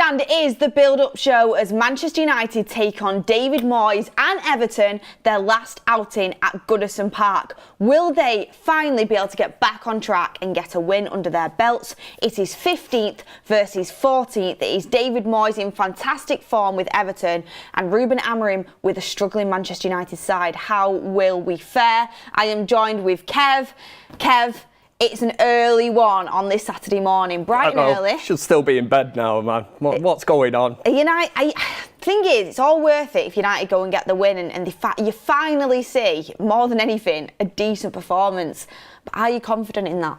stand is the build-up show as Manchester United take on David Moyes and Everton, their last outing at Goodison Park. Will they finally be able to get back on track and get a win under their belts? It is 15th versus 14th. It is David Moyes in fantastic form with Everton and Ruben Amorim with a struggling Manchester United side. How will we fare? I am joined with Kev. Kev, it's an early one on this Saturday morning, bright and early. Should still be in bed now, man. What's going on? Thing is, it's all worth it if United go and get the win and you finally see, more than anything, a decent performance. But are you confident in that?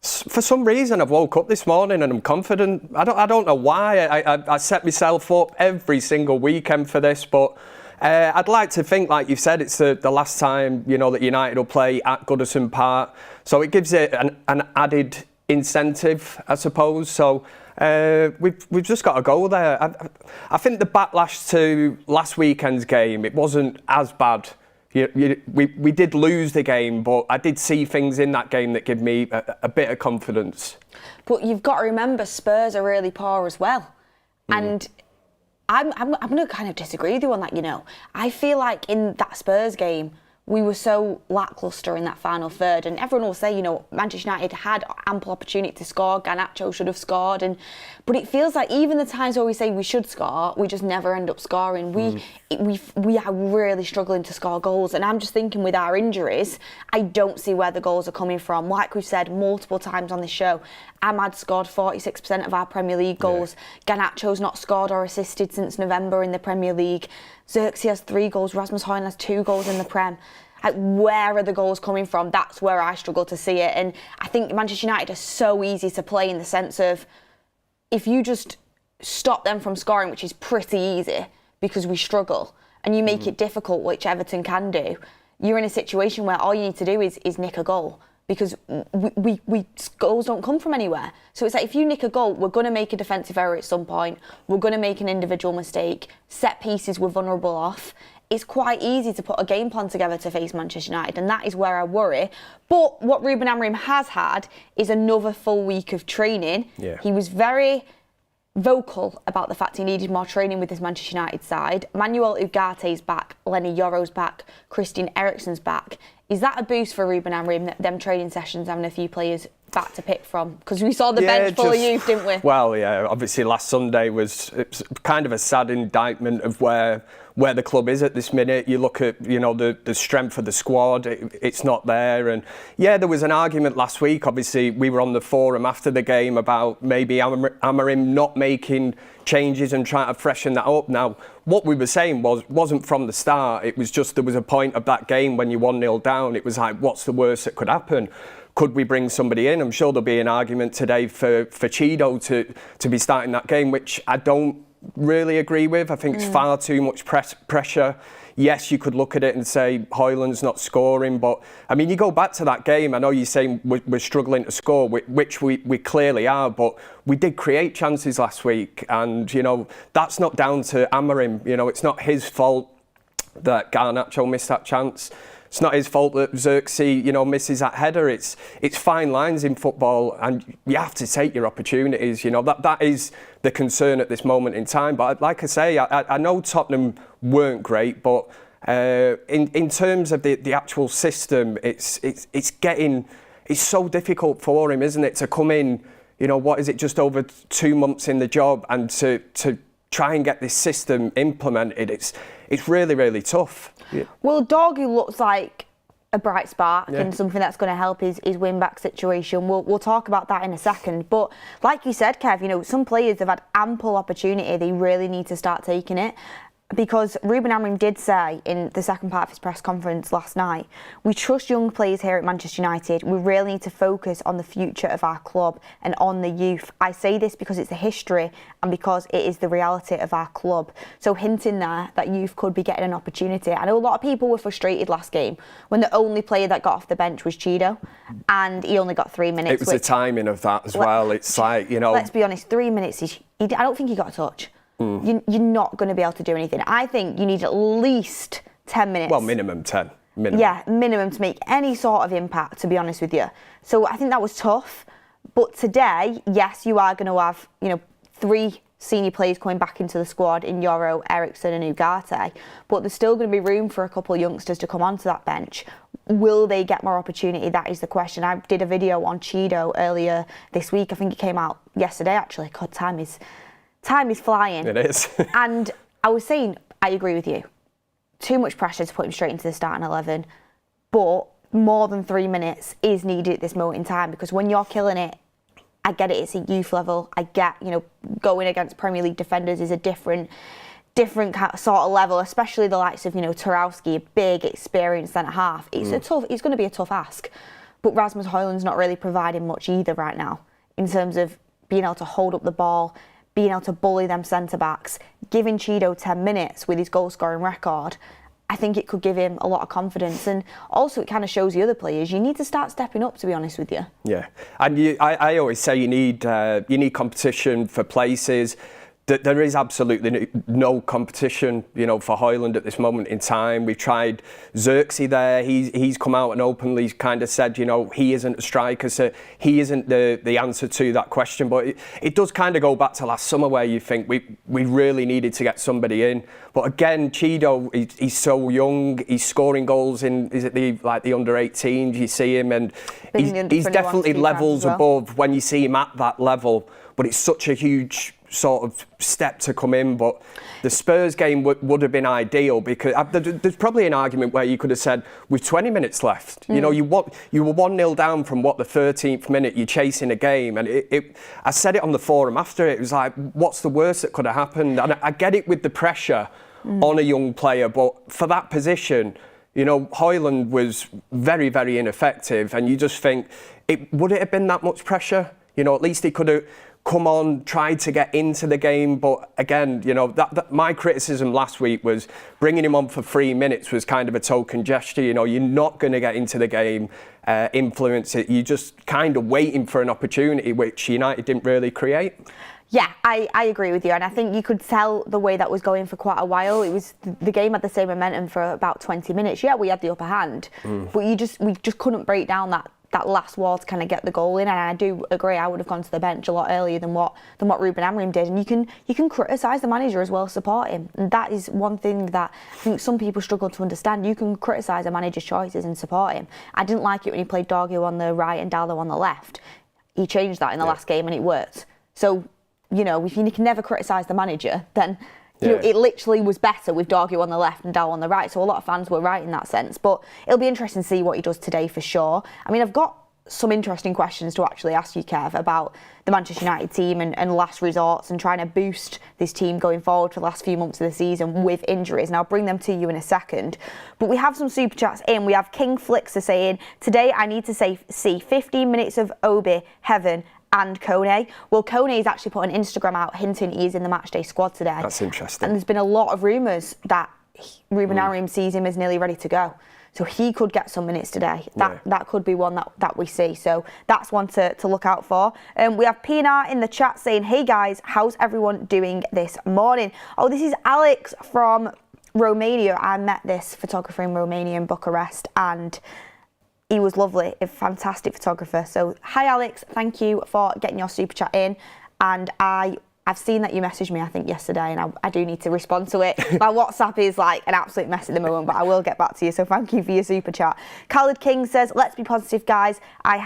For some reason, I've woke up this morning and I'm confident. I don't know why. I set myself up every single weekend for this, but I'd like to think, like you've said, it's the last time that United will play at Goodison Park, so it gives it an added incentive, I suppose. So we've just got to go there. I think the backlash to last weekend's game, it wasn't as bad. We did lose the game, but I did see things in that game that give me a bit of confidence. But you've got to remember, Spurs are really poor as well, and I'm going to kind of disagree with you on that, I feel like in that Spurs game, we were so lacklustre in that final third, and everyone will say, Manchester United had ample opportunity to score. Garnacho should have scored, but it feels like even the times where we say we should score, we just never end up scoring. We are really struggling to score goals, and I'm just thinking with our injuries, I don't see where the goals are coming from. Like we've said multiple times on this show, Ahmad scored 46% of our Premier League goals. Yeah. Garnacho's not scored or assisted since November in the Premier League. Xerxes has 3 goals. Rasmus Højlund has 2 goals in the Prem. Where are the goals coming from? That's where I struggle to see it. And I think Manchester United are so easy to play in the sense of if you just stop them from scoring, which is pretty easy because we struggle, and you make it difficult, which Everton can do, you're in a situation where all you need to do is nick a goal. Because goals don't come from anywhere. So it's like if you nick a goal, we're going to make a defensive error at some point. We're going to make an individual mistake. Set pieces we're vulnerable off. It's quite easy to put a game plan together to face Manchester United, and that is where I worry. But what Ruben Amorim has had is another full week of training. Yeah. He was very vocal about the fact he needed more training with this Manchester United side. Manuel Ugarte's back, Lenny Yoro's back, Christian Eriksen's back. Is that a boost for Ruben Amorim, them training sessions, having a few players back to pick from? Because we saw the bench full of youth, didn't we? Well, yeah, obviously last Sunday was kind of a sad indictment of where the club is at this minute. You look at, the strength of the squad, it's not there. And yeah, there was an argument last week. Obviously, we were on the forum after the game about maybe Amorim not making changes and trying to freshen that up. Now, what we were saying wasn't from the start. It was just there was a point of that game when you're 1-0 down. It was like, what's the worst that could happen? Could we bring somebody in? I'm sure there'll be an argument today for Chido to be starting that game, which I don't really agree with. I think it's far too much pressure. Yes, you could look at it and say Højlund's not scoring, but I mean, you go back to that game. I know you're saying we're struggling to score, which we clearly are, but we did create chances last week, and that's not down to Amorim. It's not his fault that Garnacho missed that chance. It's not his fault that Xerxes, misses that header. It's fine lines in football, and you have to take your opportunities. That is the concern at this moment in time. But like I say, I know Tottenham weren't great, but in terms of the actual system, it's so difficult for him, isn't it, to come in? What is it? Just over 2 months in the job, and to try and get this system implemented. It's really, really tough. Yeah. Well, Dorgu looks like a bright spark and something that's going to help his win-back situation. We'll talk about that in a second. But like you said, Kev, some players have had ample opportunity. They really need to start taking it. Because Ruben Amorim did say in the second part of his press conference last night, we trust young players here at Manchester United. We really need to focus on the future of our club and on the youth. I say this because it's a history and because it is the reality of our club. So hinting there that youth could be getting an opportunity. I know a lot of people were frustrated last game when the only player that got off the bench was Chido, and he only got 3 minutes. It was the timing of that as well. It's like, Let's be honest, 3 minutes, I don't think he got a touch. You're not going to be able to do anything. I think you need at least 10 minutes. Well, minimum 10. Minimum. Yeah, minimum to make any sort of impact, to be honest with you. So I think that was tough. But today, yes, you are going to have, 3 senior players coming back into the squad in Yoro, Eriksson and Ugarte, but there's still going to be room for a couple of youngsters to come onto that bench. Will they get more opportunity? That is the question. I did a video on Cheeto earlier this week. I think it came out yesterday, actually. God, time is flying. It is. And I was saying, I agree with you. Too much pressure to put him straight into the starting 11, but more than 3 minutes is needed at this moment in time, because when you're killing it, I get it, it's a youth level. I get, going against Premier League defenders is a different sort of level, especially the likes of, Tarkowski, a big, experienced centre-half. It's going to be a tough ask. But Rasmus Højlund's not really providing much either right now in terms of being able to hold up the ball, being able to bully them centre-backs, giving Cheeto 10 minutes with his goal-scoring record. I think it could give him a lot of confidence, and also it kind of shows the other players you need to start stepping up, to be honest with you. Yeah, and I always say you need competition for places. There is absolutely no competition, for Højlund at this moment in time. We've tried Xerxes there. He's come out and openly kind of said, he isn't a striker, so he isn't the answer to that question. But it does kind of go back to last summer where you think we really needed to get somebody in. But again, Cheeto, he's so young. He's scoring goals in the under 18s. You see him, and he's definitely levels above when you see him at that level. But it's such a huge sort of step to come in. But the Spurs game would have been ideal, because there's probably an argument where you could have said, with 20 minutes left, you were 1-0 down from the 13th minute, you're chasing a game, and I said it on the forum after it was like, what's the worst that could have happened? And I get it with the pressure on a young player, but for that position, Højlund was very, very ineffective, and you just think, would it have been that much pressure? At least he could have come on, tried to get into the game. But again, that my criticism last week was bringing him on for 3 minutes was kind of a token gesture. You're not going to get into the game, influence it. You're just kind of waiting for an opportunity, which United didn't really create. Yeah, I agree with you, and I think you could tell the way that was going for quite a while. It was the game had the same momentum for about 20 minutes. Yeah, we had the upper hand, but we just couldn't break down that last wall to kind of get the goal in. And I do agree, I would have gone to the bench a lot earlier than what Ruben Amorim did. And you can criticise the manager as well as support him. And that is one thing that I think some people struggle to understand. You can criticise a manager's choices and support him. I didn't like it when he played Dorgu on the right and Dallo on the left. He changed that in the last game and it worked. So, if you can never criticise the manager, then it literally was better with Dorgu on the left and Dallo on the right. So a lot of fans were right in that sense. But it'll be interesting to see what he does today for sure. I mean, I've got some interesting questions to actually ask you, Kev, about the Manchester United team and last resorts and trying to boost this team going forward for the last few months of the season with injuries. And I'll bring them to you in a second. But we have some super chats in. We have King Flixer saying, today I need to see 15 minutes of Obi, Heaven and Kone. Well, Kone has actually put an Instagram out hinting he's in the matchday squad today. That's interesting. And there's been a lot of rumours that Ruben Amorim sees him as nearly ready to go. So he could get some minutes today. That could be one that we see. So that's one to look out for. We have Pinar in the chat saying, hey guys, how's everyone doing this morning? Oh, this is Alex from Romania. I met this photographer in Romania in Bucharest, and he was lovely, a fantastic photographer. So hi Alex, thank you for getting your super chat in. And I've seen that you messaged me, I think, yesterday, and I do need to respond to it. My WhatsApp is like an absolute mess at the moment, but I will get back to you. So thank you for your super chat. Khalid King says, let's be positive, guys. I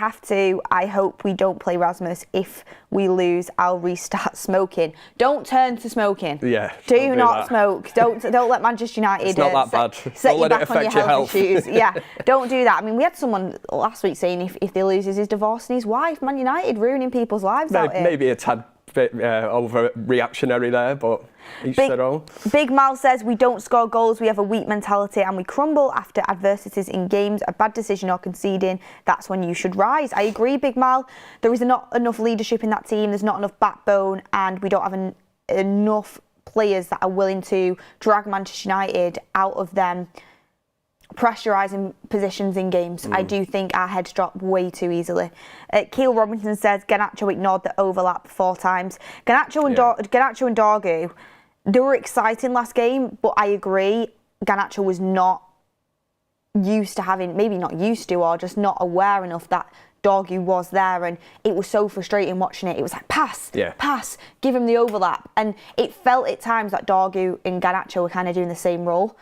hope we don't play Rasmus. If we lose, I'll restart smoking. Don't turn to smoking. Yeah. Do not smoke. Don't let Manchester United it's not that bad. Set don't you let back it affect on your your health. issues. Yeah, don't do that. I mean, we had someone last week saying if they lose, he's divorcing his wife. Man United ruining people's lives out here. Maybe a tad bit overreactionary there, but each their own. Big Mal says, we don't score goals, we have a weak mentality and we crumble after adversities in games. A bad decision or conceding, that's when you should rise. I agree, Big Mal. There is not enough leadership in that team, there's not enough backbone, and we don't have enough players that are willing to drag Manchester United out of them pressurising positions in games. I do think our heads drop way too easily. Keel Robinson says Garnacho ignored the overlap 4 times. Garnacho and Dorgu, they were exciting last game, but I agree, Garnacho was not used to having, maybe not used to, or just not aware enough that Dorgu was there, and it was so frustrating watching it. It was like, pass, pass, give him the overlap. And it felt at times that Dorgu and Garnacho were kind of doing the same role.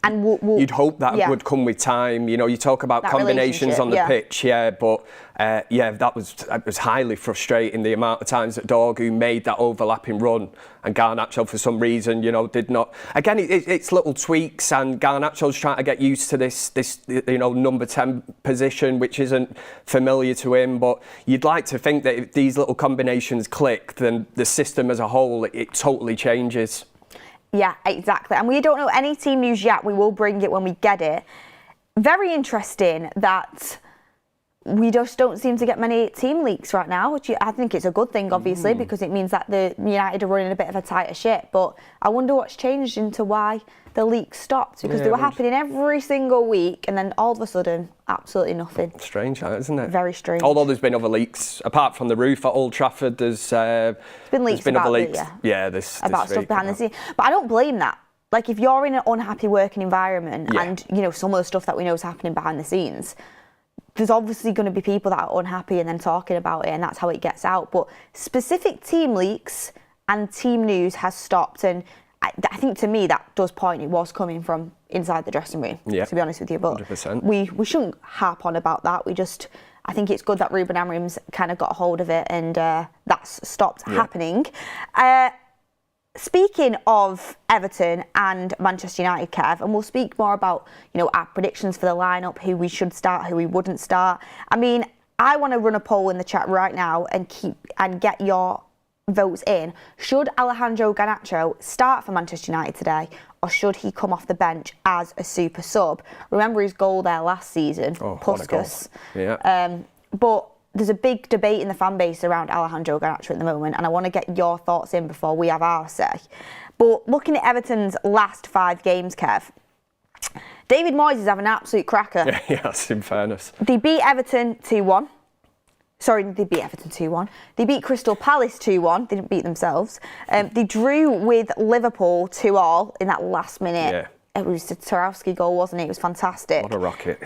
And you'd hope that would come with time. You know, you talk about that combinations on the pitch, but it was highly frustrating, the amount of times that Dorgu made that overlapping run and Garnacho for some reason, did not. Again, it's little tweaks, and Garnacho's trying to get used to this number 10 position, which isn't familiar to him. But you'd like to think that if these little combinations click, then the system as a whole, it totally changes. Yeah, exactly. And we don't know any team news yet. We will bring it when we get it. Very interesting that we just don't seem to get many team leaks right now, which I think it's a good thing, obviously, because it means that the United are running a bit of a tighter ship. But I wonder what's changed into why the leaks stopped, because they were happening every single week, and then all of a sudden, absolutely nothing. Strange, isn't it? Very strange. Although there's been other leaks, apart from the roof at Old Trafford, there's been leaks about other leaks. This about stuff behind the scenes. But I don't blame that. Like, if you're in an unhappy working environment, and some of the stuff that we know is happening behind the scenes, there's obviously going to be people that are unhappy and then talking about it, and that's how it gets out. But specific team leaks and team news has stopped, and I think to me that does point it was coming from inside the dressing room, to be honest with you. But 100%. we shouldn't harp on about that. I think it's good that Ruben Amorim's kind of got a hold of it, and that's stopped happening. Speaking of Everton and Manchester United, Kev, and we'll speak more about, our predictions for the lineup, who we should start, who we wouldn't start. I mean, I want to run a poll in the chat right now and get your votes in. Should Alejandro Garnacho start for Manchester United today, or should he come off the bench as a super sub? Remember his goal there last season, Puskas. But there's a big debate in the fan base around Alejandro Garnacho at the moment, and I want to get your thoughts in before we have our say. But looking at Everton's last 5 games, Kev, David Moyes is having an absolute cracker. Yes, in fairness. They beat Everton 2-1. Sorry, they beat Everton 2-1. They beat Crystal Palace 2-1. They didn't beat themselves. They drew with Liverpool 2-2 in that last minute. It was a Tarkowski goal, wasn't it? It was fantastic. What a rocket.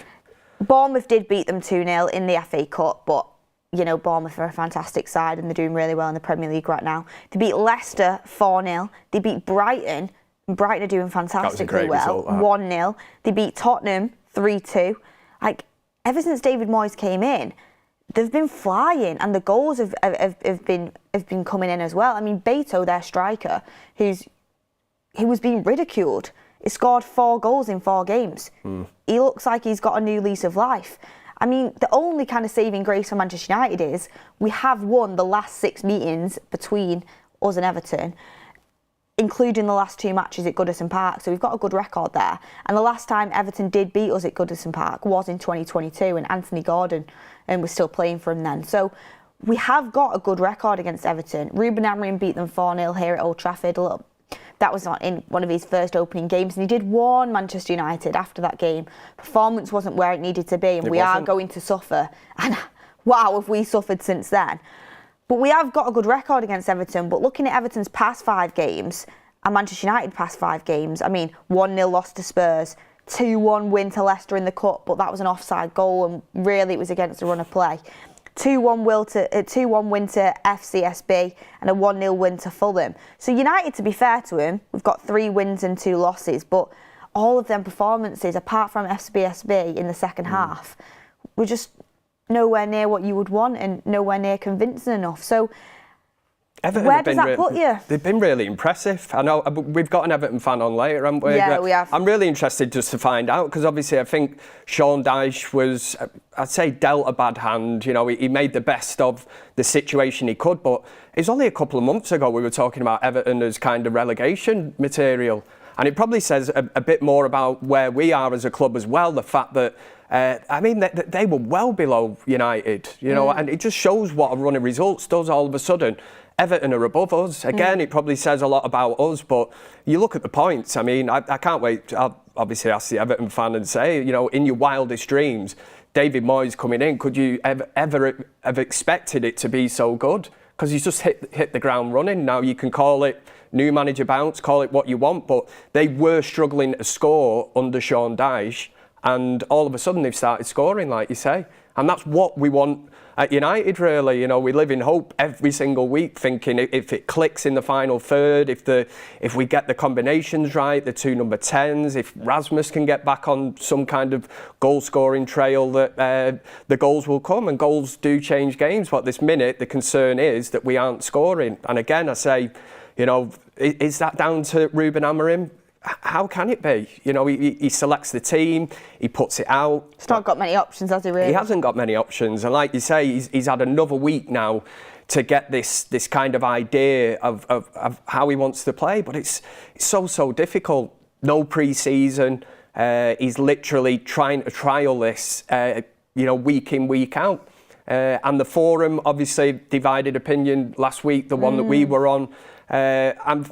Bournemouth did beat them 2-0 in the FA Cup, but Bournemouth are a fantastic side and they're doing really well in the Premier League right now. They beat Leicester 4-0. They beat Brighton. Brighton are doing fantastically well. 1-0. They beat Tottenham 3-2. Ever since David Moyes came in, they've been flying, and the goals have been coming in as well. I mean, Beto, their striker, who was being ridiculed, he scored 4 goals in 4 games. He looks like he's got a new lease of life. I mean, the only kind of saving grace for Manchester United is we have won the last 6 meetings between us and Everton, including the last 2 matches at Goodison Park. So we've got a good record there. And the last time Everton did beat us at Goodison Park was in 2022, and Anthony Gordon was still playing for him then. So we have got a good record against Everton. Ruben Amorim beat them 4-0 here at Old Trafford. That was not in one of his first opening games, and he did warn Manchester United after that game. Performance wasn't where it needed to be, and we are going to suffer. And wow, have we suffered since then. But we have got a good record against Everton. But looking at Everton's past 5 games and Manchester United past 5 games, I mean, 1-0 loss to Spurs, 2-1 win to Leicester in the Cup, but that was an offside goal, and really it was against the run of play. 2-1 win to FCSB and a 1-0 win to Fulham. So United, to be fair to him, we've got 3 wins and 2 losses, but all of them performances, apart from FCSB in the second half, were just nowhere near what you would want and nowhere near convincing enough. So Everton where does that put you? They've been really impressive. I know we've got an Everton fan on later, haven't we? Yeah, we have. I'm really interested just to find out, because obviously I think Sean Dyche was, I'd say, dealt a bad hand. He made the best of the situation he could, but it's only a couple of months ago we were talking about Everton as kind of relegation material. And it probably says a bit more about where we are as a club as well, the fact that they were well below United, and it just shows what a run of results does all of a sudden. Everton are above us. Again, it probably says a lot about us, but you look at the points. I mean, I can't wait. I'll obviously ask the Everton fan and say, in your wildest dreams, David Moyes coming in, could you ever have expected it to be so good? Because he's just hit the ground running. Now you can call it new manager bounce, call it what you want, but they were struggling to score under Sean Dyche, and all of a sudden they've started scoring, like you say. And that's what we want at United, really. You know, we live in hope every single week, thinking if it clicks in the final third, if we get the combinations right, the 2 number 10s, if Rasmus can get back on some kind of goal-scoring trail, that the goals will come, and goals do change games. But this minute, the concern is that we aren't scoring. And again, I say, you know, is that down to Ruben Amorim? How can it be? You know, he selects the team, he puts it out. He's not got many options, has he, really? He hasn't got many options. And like you say, he's had another week now to get this kind of idea of how he wants to play. But it's so difficult. No pre-season. He's literally trying to trial this, you know, week in, week out. And the forum, obviously, divided opinion last week, the one that we were on. And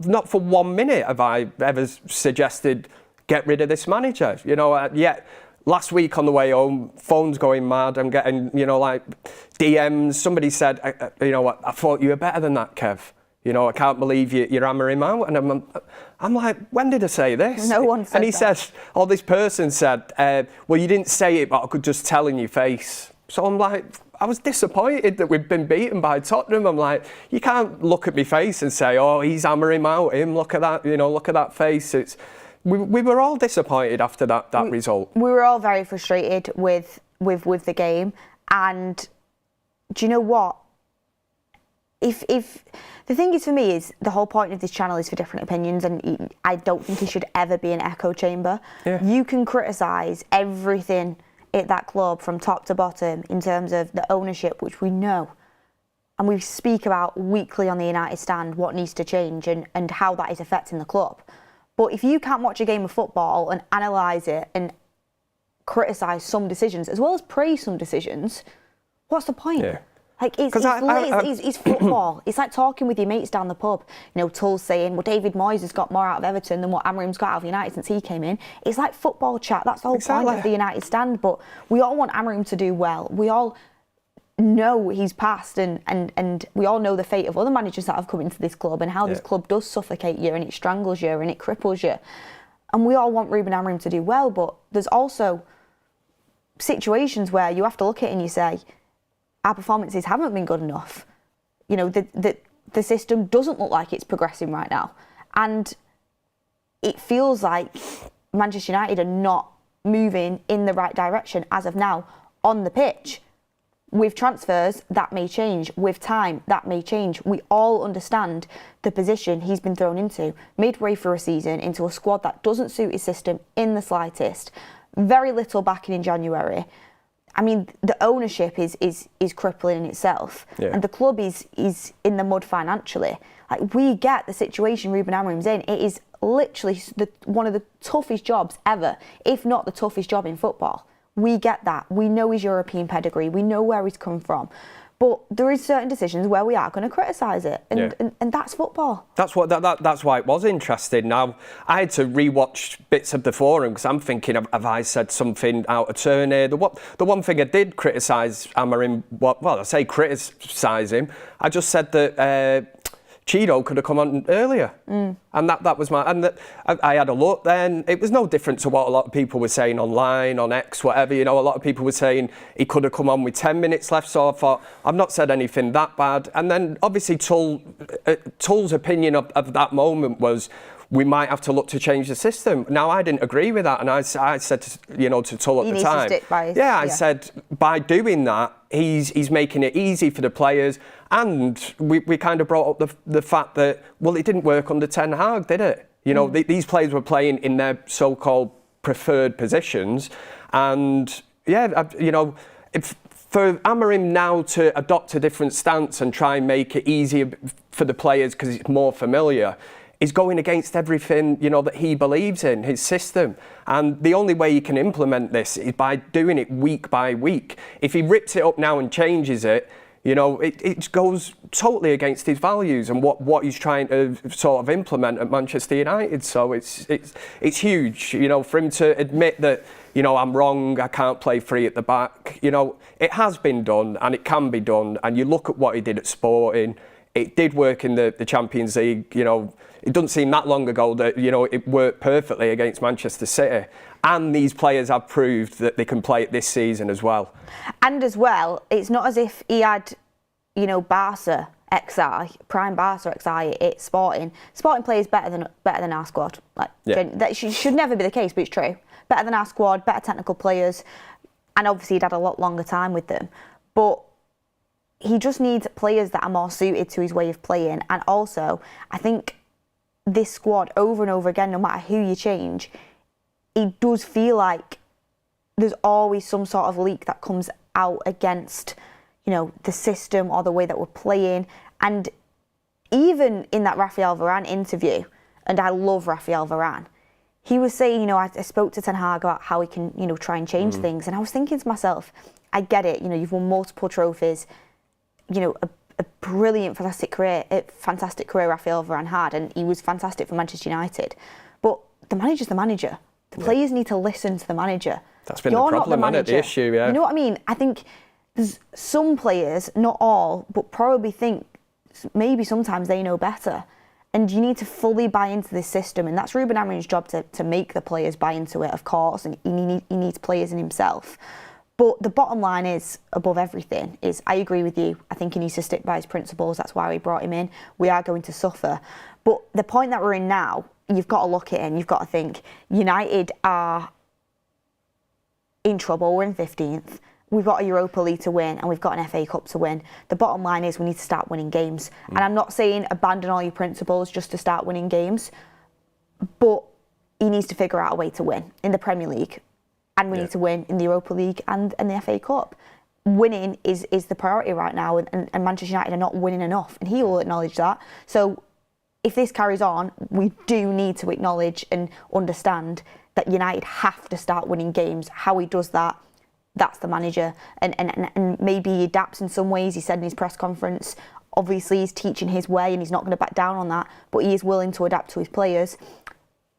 not for 1 minute have I ever suggested get rid of this manager. You know, yet last week on the way home, phone's going mad. I'm getting, you know, like DMs. Somebody said, you know what, I thought you were better than that, Kev. You know, I can't believe you're hammering him out. And I'm like, when did I say this? No one said And he that. said, this person said, well, you didn't say it, but I could just tell in your face. So I'm like, I was disappointed that we've been beaten by Tottenham. I'm like, you can't look at my face and say, oh, he's hammering out him. Look at that, you know, look at that face. We were all disappointed after that result. We were all very frustrated with the game. And do you know what? If the thing is, for me, is the whole point of this channel is for different opinions, and I don't think it should ever be an echo chamber. Yeah. You can criticise everything at that club from top to bottom in terms of the ownership, which we know and we speak about weekly on the United Stand, what needs to change and how that is affecting the club. But if you can't watch a game of football and analyse it and criticise some decisions as well as praise some decisions, what's the point? Yeah. Like, it's football. It's like talking with your mates down the pub. You know, Tull's saying, well, David Moyes has got more out of Everton than what Amorim's got out of United since he came in. It's like football chat. That's the whole point of the United Stand. But we all want Amorim to do well. We all know he's passed and we all know the fate of other managers that have come into this club and how this club does suffocate you and it strangles you and it cripples you. And we all want Ruben Amorim to do well. But there's also situations where you have to look at it and you say, our performances haven't been good enough. You know, the system doesn't look like it's progressing right now. And it feels like Manchester United are not moving in the right direction as of now on the pitch. With transfers, that may change. With time, that may change. We all understand the position he's been thrown into midway through a season, into a squad that doesn't suit his system in the slightest. Very little backing in January. I mean, the ownership is crippling in itself, and the club is in the mud financially. Like, we get the situation Ruben Amorim's in. It is literally one of the toughest jobs ever, if not the toughest job in football. We get that. We know his European pedigree. We know where he's come from. But there is certain decisions where we are going to criticise it, and that's football. That's why it was interesting. Now, I had to rewatch bits of the forum because I'm thinking, have I said something out of turn here? The one thing I did criticise Amorim, I say criticise him. I just said that Cheeto could have come on earlier, and that was my. And I had a look. Then it was no different to what a lot of people were saying online, on X, whatever. You know, a lot of people were saying he could have come on with 10 minutes left. So I thought, I've not said anything that bad. And then obviously Tull's opinion of that moment was, we might have to look to change the system. Now, I didn't agree with that, and I said to Tull at the time, I said, by doing that, he's making it easy for the players, and we kind of brought up the fact that, well, it didn't work under Ten Hag, did it? You know, these players were playing in their so-called preferred positions, and you know, for Amorim now to adopt a different stance and try and make it easier for the players because it's more familiar, is going against everything, you know, that he believes in, his system. And the only way he can implement this is by doing it week by week. If he rips it up now and changes it, you know, it goes totally against his values and what he's trying to sort of implement at Manchester United. So it's huge, you know, for him to admit that, you know, I'm wrong, I can't play free at the back. You know, it has been done and it can be done. And you look at what he did at Sporting, it did work in the Champions League. You know, it doesn't seem that long ago that, you know, it worked perfectly against Manchester City. And these players have proved that they can play it this season as well. And as well, it's not as if he had, you know, Barca XI, prime Barca XI at Sporting. Sporting players better than our squad. Like, that should never be the case, but it's true. Better than our squad, better technical players, and obviously he'd had a lot longer time with them. But he just needs players that are more suited to his way of playing. And also, I think this squad, over and over again, no matter who you change, it does feel like there's always some sort of leak that comes out against, you know, the system or the way that we're playing. And even in that Rafael Varane interview, and I love Rafael Varane, he was saying, you know, I spoke to Ten Hag about how he can, you know, try and change things. And I was thinking to myself, I get it, you know, you've won multiple trophies, you know, a brilliant, fantastic career Rafael Varane had, and he was fantastic for Manchester United. But the manager's the manager. The players need to listen to the manager. That's been the problem, isn't it? The issue, yeah. You know what I mean? I think there's some players, not all, but probably think maybe sometimes they know better. And you need to fully buy into this system. And that's Ruben Amorim's job to make the players buy into it, of course. And he needs players in himself. But the bottom line is, above everything, is I agree with you. I think he needs to stick by his principles. That's why we brought him in. We are going to suffer. But the point that we're in now, you've got to look at it and you've got to think, United are in trouble. We're in 15th. We've got a Europa League to win and we've got an FA Cup to win. The bottom line is we need to start winning games. And I'm not saying abandon all your principles just to start winning games, but he needs to figure out a way to win in the Premier League. And we need to win in the Europa League and the FA Cup. Winning is the priority right now, and Manchester United are not winning enough, and he will acknowledge that. So if this carries on, we do need to acknowledge and understand that United have to start winning games. How he does that, that's the manager. And maybe he adapts in some ways. He said in his press conference, obviously he's teaching his way and he's not going to back down on that, but he is willing to adapt to his players.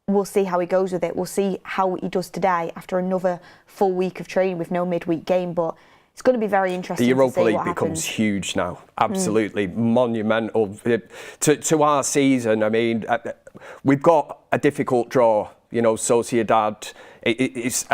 We'll see how he goes with it. We'll see how he does today after another full week of training with no midweek game. But it's going to be very interesting. The Europa to see League what becomes happens. huge now. Absolutely monumental to our season. I mean, we've got a difficult draw. You know, Sociedad. It's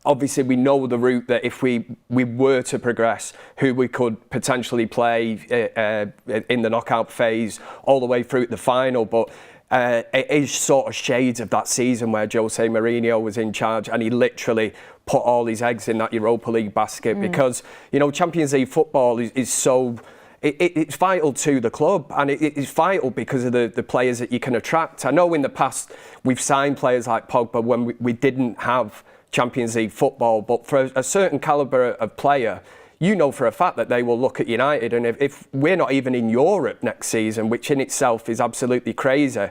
obviously we know the route that if we were to progress, who we could potentially play in the knockout phase all the way through to the final, but. It is sort of shades of that season where Jose Mourinho was in charge and he literally put all his eggs in that Europa League basket because, you know, Champions League football is so... It's vital to the club and it's vital because of the players that you can attract. I know in the past we've signed players like Pogba when we didn't have Champions League football, but for a certain calibre of player, you know for a fact that they will look at United, and if we're not even in Europe next season, which in itself is absolutely crazy,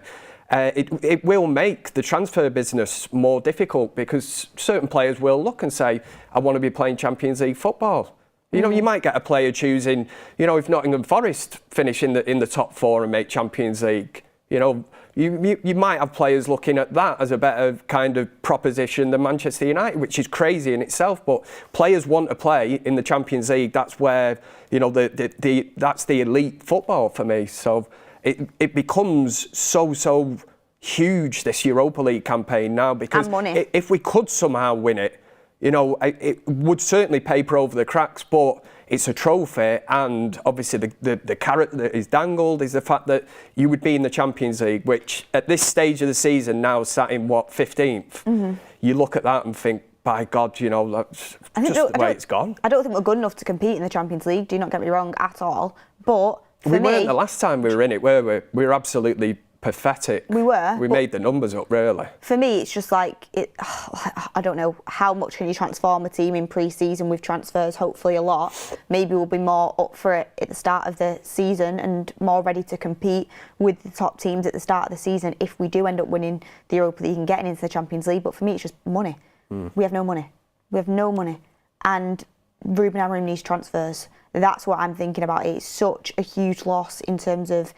it will make the transfer business more difficult because certain players will look and say, I want to be playing Champions League football. You know, you might get a player choosing, you know, if Nottingham Forest finish in the top four and make Champions League, you know, you might have players looking at that as a better kind of proposition than Manchester United, which is crazy in itself. But players want to play in the Champions League. That's where, you know, that's the elite football for me. So it becomes so huge, this Europa League campaign now, because if we could somehow win it, you know, it would certainly paper over the cracks, but it's a trophy, and obviously the carrot that is dangled is the fact that you would be in the Champions League, which at this stage of the season now sat in, 15th? You look at that and think, by God, you know, that's just the way it's gone. I don't think we're good enough to compete in the Champions League, do not get me wrong at all, but for me... We weren't the last time we were in it, were we? We were absolutely pathetic. We were. We made the numbers up, really. For me, it's just like, I don't know, how much can you transform a team in pre-season with transfers? Hopefully a lot. Maybe we'll be more up for it at the start of the season and more ready to compete with the top teams at the start of the season if we do end up winning the Europa League and getting into the Champions League. But for me, it's just money. We have no money. We have no money. And Ruben Amorim needs transfers. That's what I'm thinking about. It's such a huge loss in terms of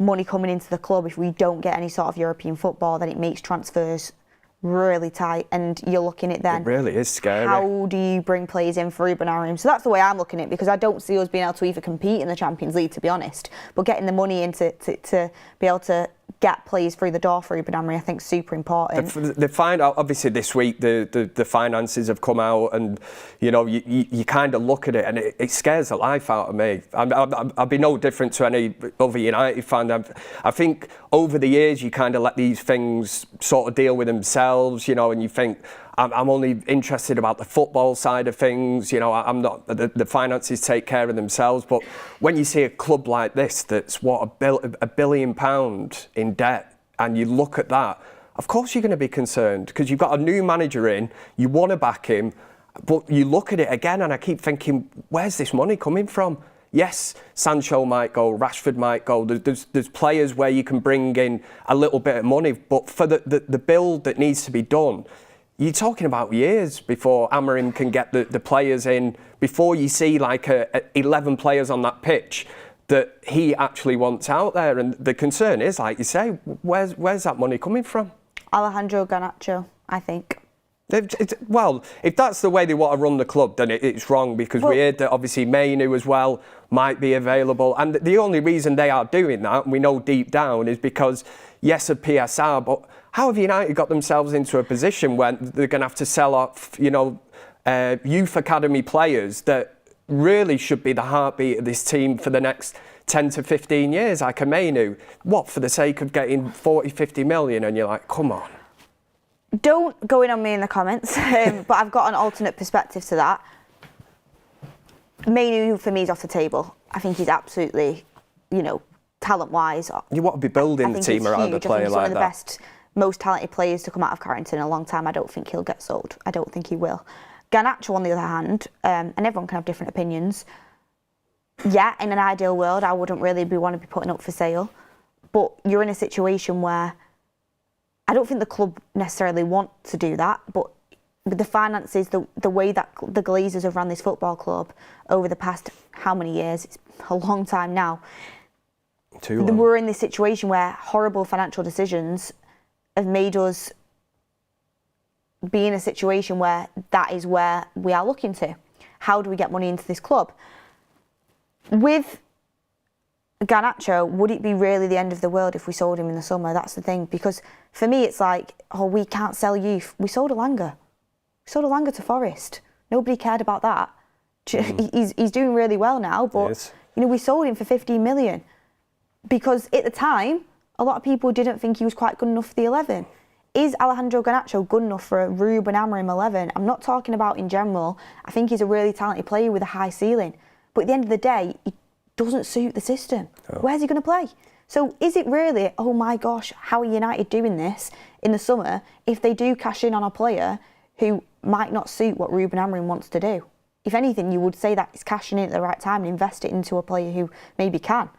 money coming into the club. If we don't get any sort of European football, then it makes transfers really tight, and you're looking at then. It really is scary. How do you bring players in for Ruben Amorim? So that's the way I'm looking at it, because I don't see us being able to even compete in the Champions League, to be honest. But getting the money in to be able to get players through the door for Ruben Amorim, I think, is super important. They find out, obviously, this week the finances have come out, and you kind of look at it, and it scares the life out of me. I'll be no different to any other United fan. I think over the years you kind of let these things sort of deal with themselves, and you think, I'm only interested about the football side of things. I'm not. The finances take care of themselves. But when you see a club like this, that's £1 billion in debt, and you look at that, of course you're going to be concerned, because you've got a new manager in. You want to back him, but you look at it again, and I keep thinking, where's this money coming from? Yes, Sancho might go, Rashford might go. There's players where you can bring in a little bit of money, but for the build that needs to be done, you're talking about years before Amorim can get the players in, before you see like 11 players on that pitch that he actually wants out there. And the concern is, like you say, where's that money coming from? Alejandro Garnacho, I think. Well, if that's the way they want to run the club, then it's wrong, because we heard that obviously Mainu as well might be available. And the only reason they are doing that, and we know deep down, is because, yes, of PSR, but how have United got themselves into a position where they're going to have to sell off, youth academy players that really should be the heartbeat of this team for the next 10 to 15 years, like a Mainu? What, for the sake of getting 40, 50 million? And you're like, come on. Don't go in on me in the comments, but I've got an alternate perspective to that. Mainu, for me, is off the table. I think he's absolutely, talent-wise. You want to be building the team around a player like that. I think he's one of the best, most talented players to come out of Carrington in a long time. I don't think he'll get sold. I don't think he will. Garnacho, on the other hand, and everyone can have different opinions. Yeah, in an ideal world, I wouldn't really want to be putting up for sale. But you're in a situation where I don't think the club necessarily want to do that, but with the finances, the way that the Glazers have run this football club over the past how many years? It's a long time now. Too long. We're in this situation where horrible financial decisions have made us be in a situation where that is where we are looking to. How do we get money into this club? With Garnacho, would it be really the end of the world if we sold him in the summer? That's the thing, because for me it's like, we can't sell youth. We sold Elanga. We sold Elanga to Forest. Nobody cared about that. He's doing really well now, but we sold him for 15 million because at the time a lot of people didn't think he was quite good enough for the 11. Is Alejandro Garnacho good enough for a Ruben Amorim 11? I'm not talking about in general. I think he's a really talented player with a high ceiling, but at the end of the day, he doesn't suit the system. Oh. Where's he going to play? So is it really, oh my gosh, how are United doing this in the summer if they do cash in on a player who might not suit what Ruben Amorim wants to do? If anything, you would say that it's cashing in at the right time and invest it into a player who maybe can.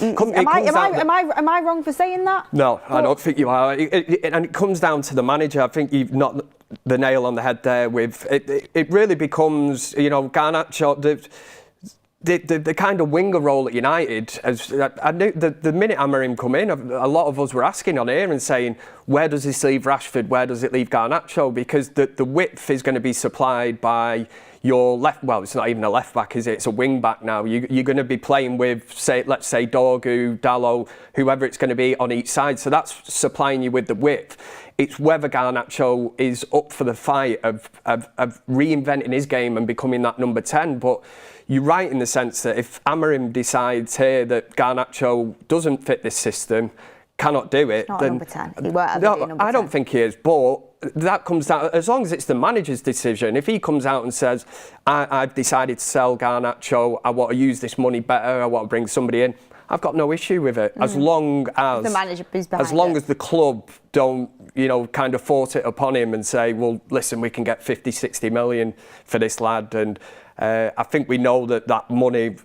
Am I wrong for saying that? No, I don't think you are. And it comes down to the manager. I think you've knocked the nail on the head there with it. It really becomes, Garnacho, the kind of winger role at United. I knew the minute Amorim come in, a lot of us were asking on here and saying, where does this leave Rashford? Where does it leave Garnacho? Because the width is going to be supplied by your left. Well, it's not even a left back, is it? It's a wing back now. You're going to be playing with, let's say Dorgu, Dalot, whoever it's going to be on each side. So that's supplying you with the width. It's whether Garnacho is up for the fight of reinventing his game and becoming that number 10. But you're right in the sense that if Amorim decides here that Garnacho doesn't fit this system, cannot do it, not then number 10. He won't ever be number 10. I don't think he is, but that comes down, as long as it's the manager's decision. If he comes out and says, I've decided to sell Garnacho, I want to use this money better, I want to bring somebody in, I've got no issue with it, as long as the manager is behind as long as the club don't, kind of force it upon him and say, well, listen, we can get 50, 60 million for this lad. And I think we know that money,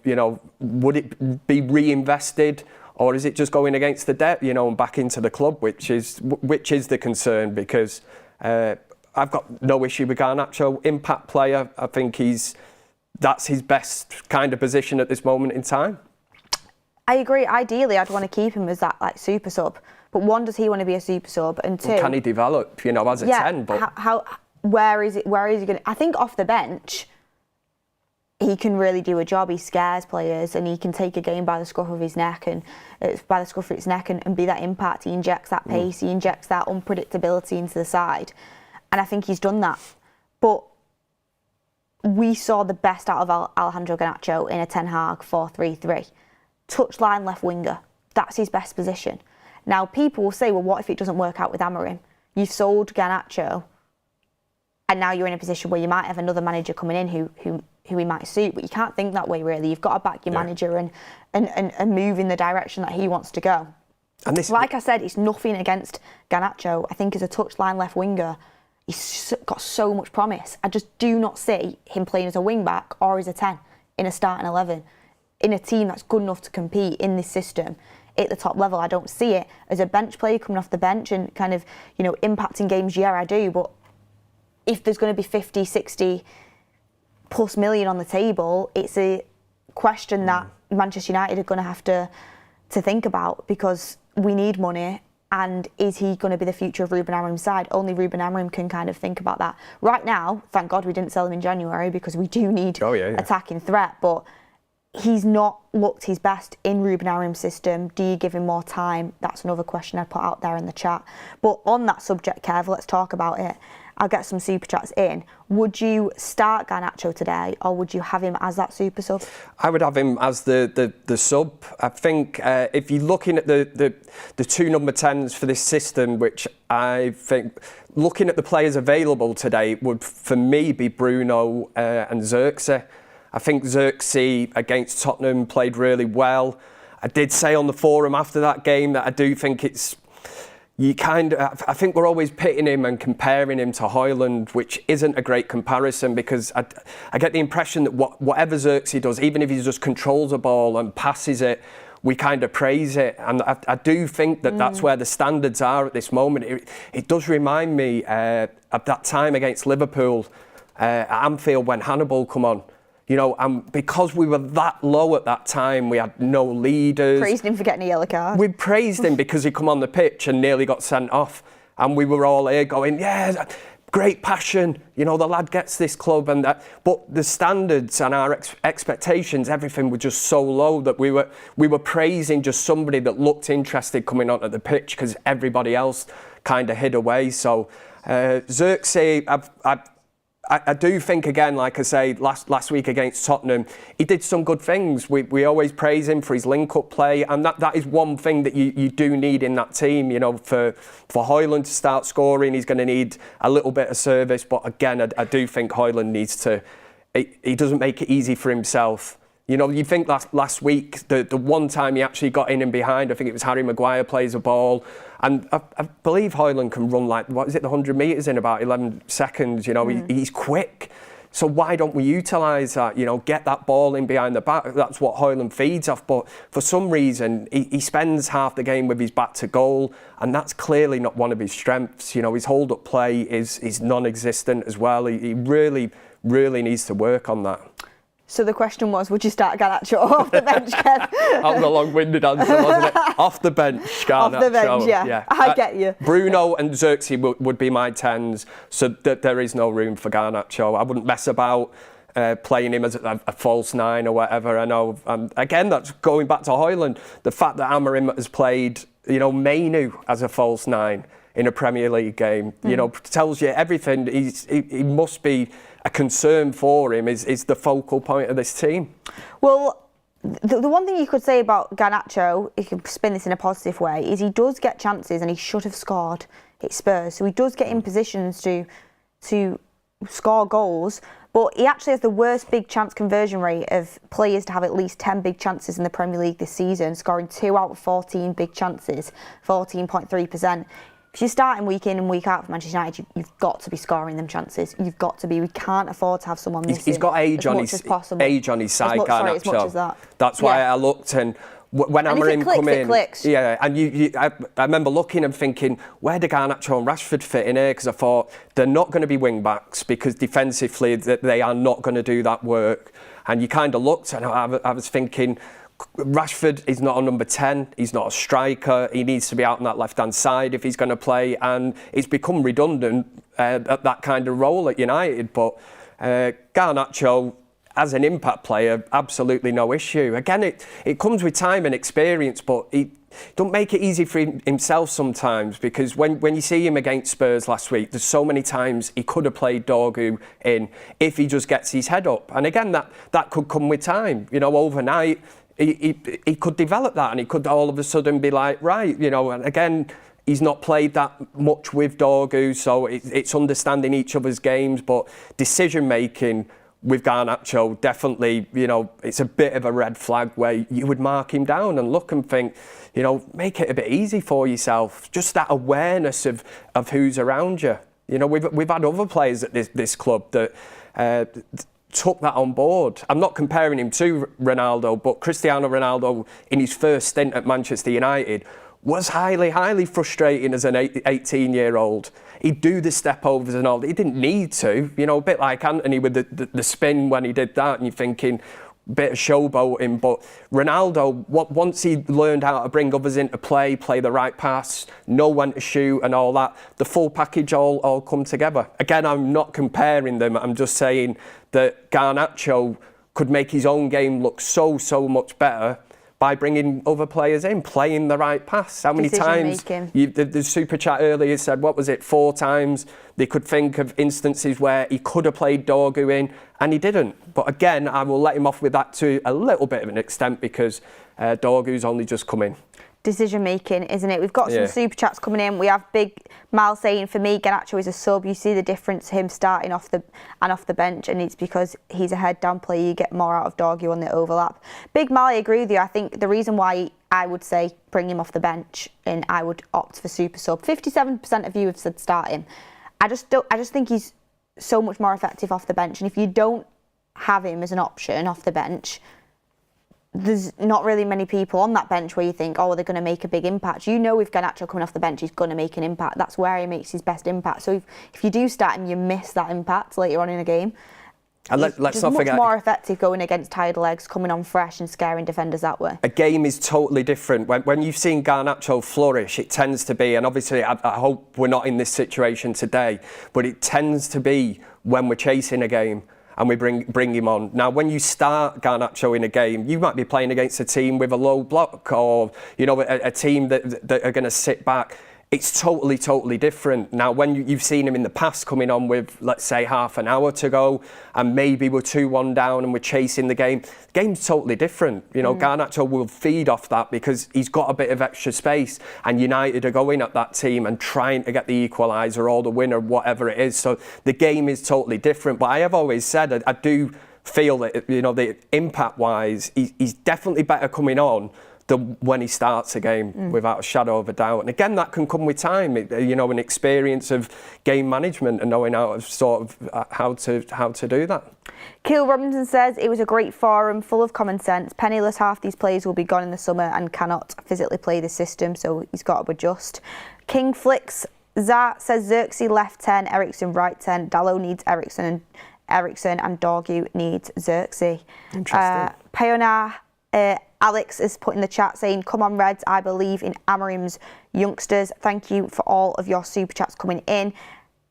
would it be reinvested, or is it just going against the debt, and back into the club, which is the concern? Because I've got no issue with Garnacho, impact player. I think that's his best kind of position at this moment in time. I agree. Ideally, I'd want to keep him as that super sub, But one, does he want to be a super sub? And two, can he develop, as a 10? But where is he going to... I think off the bench, he can really do a job. He scares players, and he can take a game by the scruff of its neck and be that impact. He injects that pace, he injects that unpredictability into the side. And I think he's done that. But we saw the best out of Alejandro Garnacho in a Ten Hag 4-3-3. Touchline left winger. That's his best position. Now, people will say, well, what if it doesn't work out with Amorim? You've sold Garnacho, and now you're in a position where you might have another manager coming in who he might suit, but you can't think that way, really. You've got to back your manager and move in the direction that he wants to go. And this, like I said, it's nothing against Garnacho. I think as a touchline left winger, he's got so much promise. I just do not see him playing as a wing back or as a 10 in a starting 11 in a team that's good enough to compete in this system at the top level. I don't see it as a bench player coming off the bench and kind of, impacting games. Yeah, I do, but if there's going to be 50, 60 plus million on the table, it's a question that Manchester United are going to have to think about, because we need money. And is he going to be the future of Ruben Amorim's side? Only Ruben Amorim can kind of think about that. Right now, thank God we didn't sell him in January, because we do need attacking threat. But he's not looked his best in Ruben Amorim's system. Do you give him more time? That's another question I'd put out there in the chat. But on that subject, Kev, let's talk about it. I'll get some super chats in. Would you start Garnacho today, or would you have him as that super sub? I would have him as the sub. I think if you're looking at the two number 10s for this system, which I think, looking at the players available today, would for me be Bruno and Xerxes. I think Xerxes against Tottenham played really well. I did say on the forum after that game that I do think it's... I think we're always pitting him and comparing him to Højlund, which isn't a great comparison, because I get the impression that whatever Xerxes does, even if he just controls the ball and passes it, we kind of praise it. And I do think that that's where the standards are at this moment. It does remind me of that time against Liverpool at Anfield when Hannibal come on. And because we were that low at that time, we had no leaders. Praised him for getting a yellow card. We praised him because he come on the pitch and nearly got sent off. And we were all here going, yeah, great passion. The lad gets this club and that. But the standards and our expectations, everything was just so low that we were praising just somebody that looked interested coming onto the pitch, because everybody else kind of hid away. So Xerxes, I do think, again, like I say, last week against Tottenham, he did some good things. We always praise him for his link-up play, and that is one thing that you do need in that team. For Højlund to start scoring, he's going to need a little bit of service. But again, I do think Højlund needs to... He doesn't make it easy for himself. You think last week, the one time he actually got in and behind, I think it was Harry Maguire plays a ball, and I believe Højlund can run the 100 metres in about 11 seconds. He's quick. So why don't we utilise that? Get that ball in behind the back. That's what Højlund feeds off. But for some reason, he spends half the game with his back to goal, and that's clearly not one of his strengths. His hold-up play is non-existent as well. He really, really needs to work on that. So the question was, would you start Garnacho off the bench, Kev? That was a long-winded answer, wasn't it? Off the bench, Garnacho. Off the bench, yeah. I get you. Bruno and Xerxes would be my 10s, so that there is no room for Garnacho. I wouldn't mess about playing him as a false 9 or whatever. I know, again, that's going back to Højlund. The fact that Amorim has played, Mainu as a false 9 in a Premier League game, tells you everything. He must be... A concern for him is the focal point of this team. Well, the one thing you could say about Garnacho, you can spin this in a positive way, is he does get chances, and he should have scored at Spurs. So he does get in positions to score goals, but he actually has the worst big chance conversion rate of players to have at least 10 big chances in the Premier League this season, scoring 2 out of 14 big chances, 14.3%. If you're starting week in and week out for Manchester United, you've got to be scoring them chances. You've got to be. We can't afford to have someone missing. He's got age on his side, Garnacho. As much as that. That's why I looked, and when Amorim come in, yeah, and I remember looking and thinking, where do Garnacho and Rashford fit in here? Because I thought they're not going to be wing backs, because defensively they are not going to do that work. And you kind of looked, and I was thinking, Rashford is not a number 10, he's not a striker, he needs to be out on that left-hand side if he's going to play, and it's become redundant at that kind of role at United. But Garnacho, as an impact player, absolutely no issue. Again, it comes with time and experience, but he don't make it easy for himself sometimes, because when you see him against Spurs last week, there's so many times he could have played Dorgu in if he just gets his head up. And again, that could come with time. You know, overnight, he could develop that, and he could all of a sudden be like, right, you know, and again, he's not played that much with Dorgu, so it's understanding each other's games, but decision-making with Garnacho, definitely, you know, it's a bit of a red flag where you would mark him down and look and think, you know, make it a bit easy for yourself. Just that awareness of who's around you. You know, we've had other players at this club that took that on board. I'm not comparing him to Ronaldo, but Cristiano Ronaldo, in his first stint at Manchester United, was highly frustrating as an 18-year-old. He'd do the step overs and all. He didn't need to, you know, a bit like Anthony with the spin when he did that, and you're thinking, bit of showboating. But Ronaldo, once he learned how to bring others into play the right pass, know when to shoot and all that, the full package all come together. Again, I'm not comparing them. I'm just saying that Garnacho could make his own game look so much better by bringing other players in, playing the right pass. How many times, the super chat earlier said, what was it, 4 times they could think of instances where he could have played Dorgu in and he didn't. But again, I will let him off with that to a little bit of an extent, because Dorgu's only just come in. Decision making, isn't it? We've got some super chats coming in. We have Big Mal saying, for me, Garnacho is a sub. You see the difference, him starting off the bench, and it's because he's a head down player. You get more out of Dorgu on the overlap. Big Mal, I agree with you. I think the reason why I would say bring him off the bench and I would opt for super sub. 57% of you have said start him. I just think he's so much more effective off the bench. And if you don't have him as an option off the bench, there's not really many people on that bench where you think, oh, they're going to make a big impact. You know, with Garnacho coming off the bench, he's going to make an impact. That's where he makes his best impact. So if you do start him, you miss that impact later on in a game. And let's not forget, much more effective going against tired legs, coming on fresh and scaring defenders that way. A game is totally different. When you've seen Garnacho flourish, it tends to be, and obviously I hope we're not in this situation today, but it tends to be when we're chasing a game and we bring him on. Now, when you start Garnacho in a game, you might be playing against a team with a low block, or, you know, a team that are going to sit back. It's totally different. Now, when you've seen him in the past coming on with, let's say, half an hour to go, and maybe we're 2-1 down and we're chasing the game's totally different. You know, Garnacho will feed off that because he's got a bit of extra space, and United are going at that team and trying to get the equaliser or the winner, whatever it is. So the game is totally different. But I have always said, I do feel that, you know, the impact-wise, he's definitely better coming on than when he starts a game, without a shadow of a doubt. And again, that can come with time, you know, an experience of game management and knowing how to do that. Keel Robinson says, it was a great forum, full of common sense. Penniless, half these players will be gone in the summer and cannot physically play the system, so he's got to adjust. King Flicks Zart says, Xerxes left 10, Eriksen right 10. Dalot needs Eriksen and Dorgu needs Xerxes. Interesting. Pionar Alex is put in the chat saying, come on Reds, I believe in Amorim's youngsters. Thank you for all of your super chats coming in.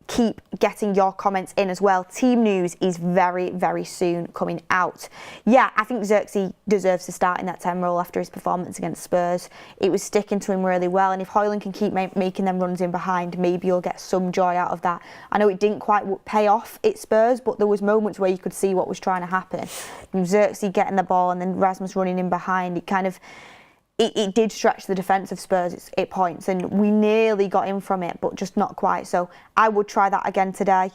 Keep getting your comments in as well. Team news is very soon coming out. Yeah, I think Xerxes deserves to start in that 10 role after his performance against Spurs. It was sticking to him really well, and if Højlund can keep making them runs in behind, maybe you'll get some joy out of that. I know it didn't quite pay off at Spurs, but there was moments where you could see what was trying to happen. From Xerxes getting the ball and then Rasmus running in behind, it did stretch the defence of Spurs at points, and we nearly got in from it, but just not quite. So I would try that again today.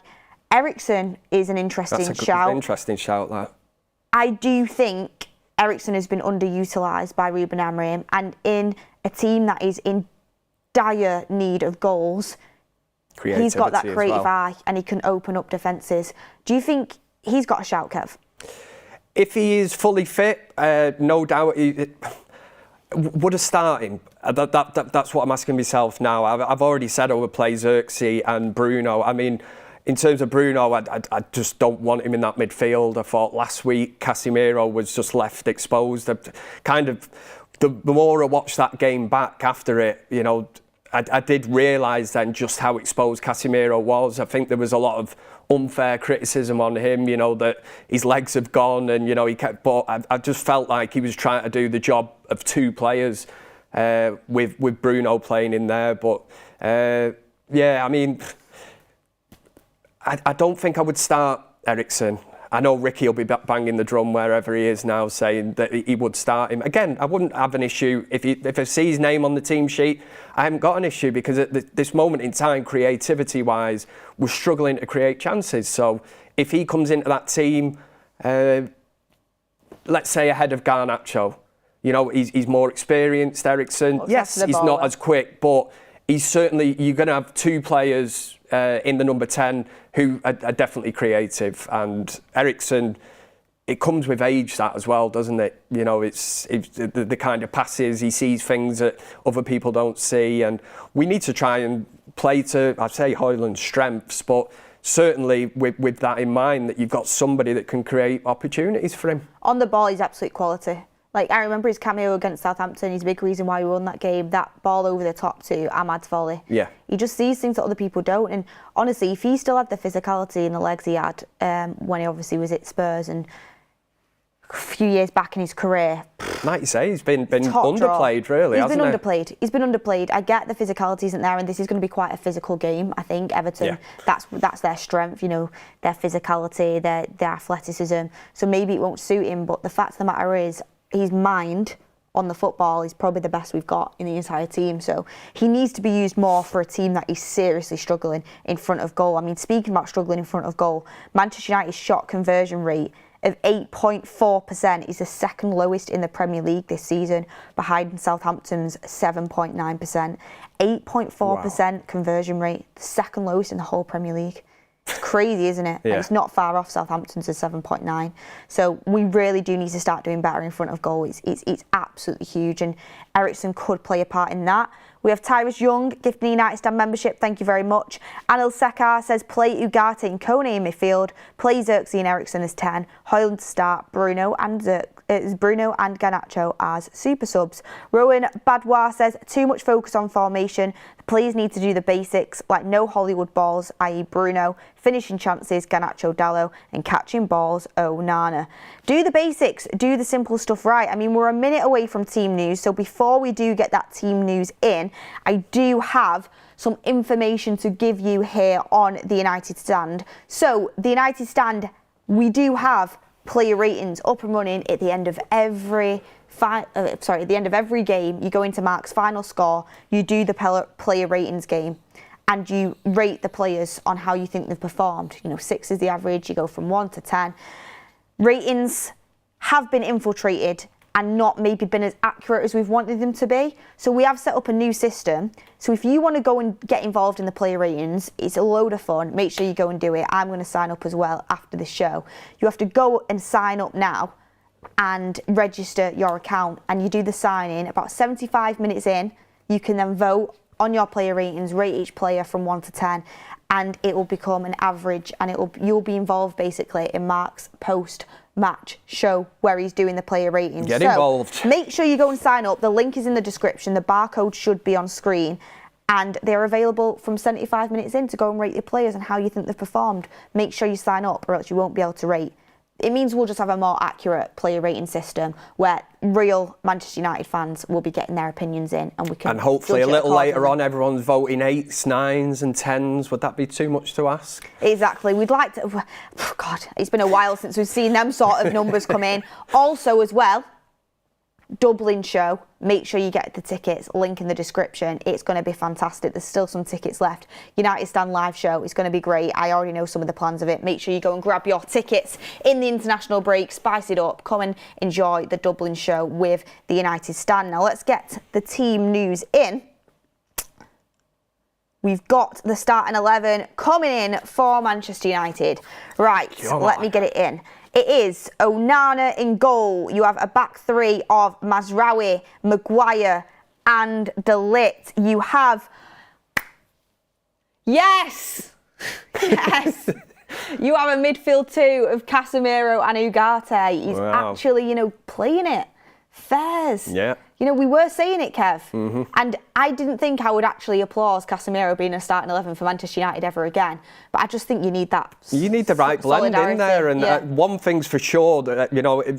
Eriksen is an interesting shout. Interesting shout, that. I do think Eriksen has been underutilised by Ruben Amorim, and in a team that is in dire need of goals, he's got that creative eye and he can open up defences. Do you think he's got a shout, Kev? If he is fully fit, no doubt. Would I start him? That's what I'm asking myself now. I've already said I would play Xerxes and Bruno. I mean, in terms of Bruno, I just don't want him in that midfield. I thought last week Casemiro was just left exposed. The more I watched that game back after it, you know, I did realise then just how exposed Casemiro was. I think there was a lot of unfair criticism on him, you know, that his legs have gone and, you know, but I just felt like he was trying to do the job of two players with Bruno playing in there. But, yeah, I mean, I don't think I would start Eriksen. I know Ricky will be banging the drum wherever he is now, saying that he would start him. Again, I wouldn't have an issue if I see his name on the team sheet. I haven't got an issue because at this moment in time, creativity-wise, we're struggling to create chances. So if he comes into that team, let's say ahead of Garnacho, you know, he's more experienced, Eriksen. Yes, he's not as quick, but he's certainly, you're going to have two players in the number 10 who are definitely creative. And Eriksen, it comes with age, that as well, doesn't it? You know, it's the kind of passes, he sees things that other people don't see. And we need to try and play to, I'd say, Højlund's strengths, but certainly with that in mind, that you've got somebody that can create opportunities for him. On the ball, he's absolute quality. Like, I remember his cameo against Southampton. He's a big reason why we won that game. That ball over the top to Ahmad's volley. Yeah. He just sees things that other people don't. And honestly, if he still had the physicality and the legs he had when he obviously was at Spurs and a few years back in his career. Like you say, he's been underplayed, really, hasn't he? He's been underplayed. I get the physicality isn't there, and this is going to be quite a physical game, I think. Everton, that's their strength, you know, their physicality, their athleticism. So maybe it won't suit him, but the fact of the matter is, his mind on the football is probably the best we've got in the entire team. So he needs to be used more for a team that is seriously struggling in front of goal. I mean, speaking about struggling in front of goal, Manchester United's shot conversion rate of 8.4% is the second lowest in the Premier League this season, behind Southampton's 7.9%. 8.4% conversion rate, the second lowest in the whole Premier League. It's crazy, isn't it? Yeah. And it's not far off Southampton's at 7.9. So we really do need to start doing better in front of goal. It's absolutely huge, and Eriksen could play a part in that. We have Tyrus Young gifting the United Stand membership. Thank you very much. Anil Sekar says play Ugarte and Kone in midfield. Play Xerxes and Eriksen as 10. Højlund to start. Bruno and Garnacho as super subs. Rowan Badwa says too much focus on formation. The players need to do the basics, like no Hollywood balls, i.e. Bruno, finishing chances, Garnacho, Dallo, and catching balls, Onana. Do the basics, do the simple stuff right. I mean, we're a minute away from team news, so before we do get that team news in, I do have some information to give you here on the United Stand. So, the United Stand, we do have player ratings up and running at the end of every game. You go into Mark's final score, you do the player ratings game, and you rate the players on how you think they've performed. You know, 6 is the average, you go from 1 to 10. Ratings have been infiltrated and not maybe been as accurate as we've wanted them to be. So we have set up a new system. So if you want to go and get involved in the player ratings, it's a load of fun. Make sure you go and do it. I'm going to sign up as well after the show. You have to go and sign up now and register your account, and you do the sign-in. About 75 minutes in, you can then vote on your player ratings, rate each player from 1 to 10, and it will become an average, and you'll be involved basically in Mark's post-match show where he's doing the player ratings. Get involved. Make sure you go and sign up. The link is in the description. The barcode should be on screen. And they're available from 75 minutes in to go and rate your players and how you think they've performed. Make sure you sign up or else you won't be able to rate. It means we'll just have a more accurate player rating system where real Manchester United fans will be getting their opinions in, and we can. And hopefully a little later on, everyone's voting 8s, 9s, and 10s. Would that be too much to ask? Exactly. We'd like to. Oh God, it's been a while since we've seen them sort of numbers come in. Also, as well, Dublin show. Make sure you get the tickets. Link in the description. It's going to be fantastic. There's still some tickets left. United Stand live show. It's going to be great. I already know some of the plans of it. Make sure you go and grab your tickets in the international break. Spice it up. Come and enjoy the Dublin show with the United Stand. Now let's get the team news in. We've got the starting 11 coming in for Manchester United. Right, let me get it in. It is Onana in goal. You have a back three of Mazraoui, Maguire and De Ligt. You have... Yes! Yes. You have a midfield two of Casemiro and Ugarte. He's actually, playing it. Fairs. Yeah. We were saying it, Kev. Mm-hmm. And I didn't think I would actually applaud Casemiro being a starting 11 for Manchester United ever again. But I just think you need that. You need the right blend in there. And one thing's for sure, that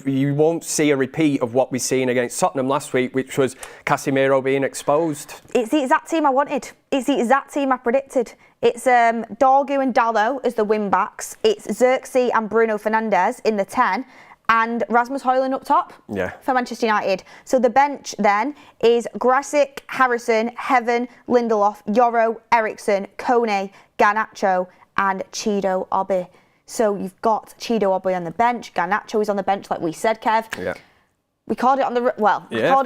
you won't see a repeat of what we seen against Tottenham last week, which was Casemiro being exposed. It's the exact team I wanted. It's the exact team I predicted. It's Dorgu and Dalot as the wing-backs. It's Xerxes and Bruno Fernandes in the 10. And Rasmus Højlund up top for Manchester United. So the bench then is Grasic, Harrison, Heaven, Lindelof, Yoro, Eriksson, Kone, Garnacho and Chido Obi. So you've got Chido Obi on the bench. Garnacho is on the bench, like we said, Kev. Yeah. We called it on the we called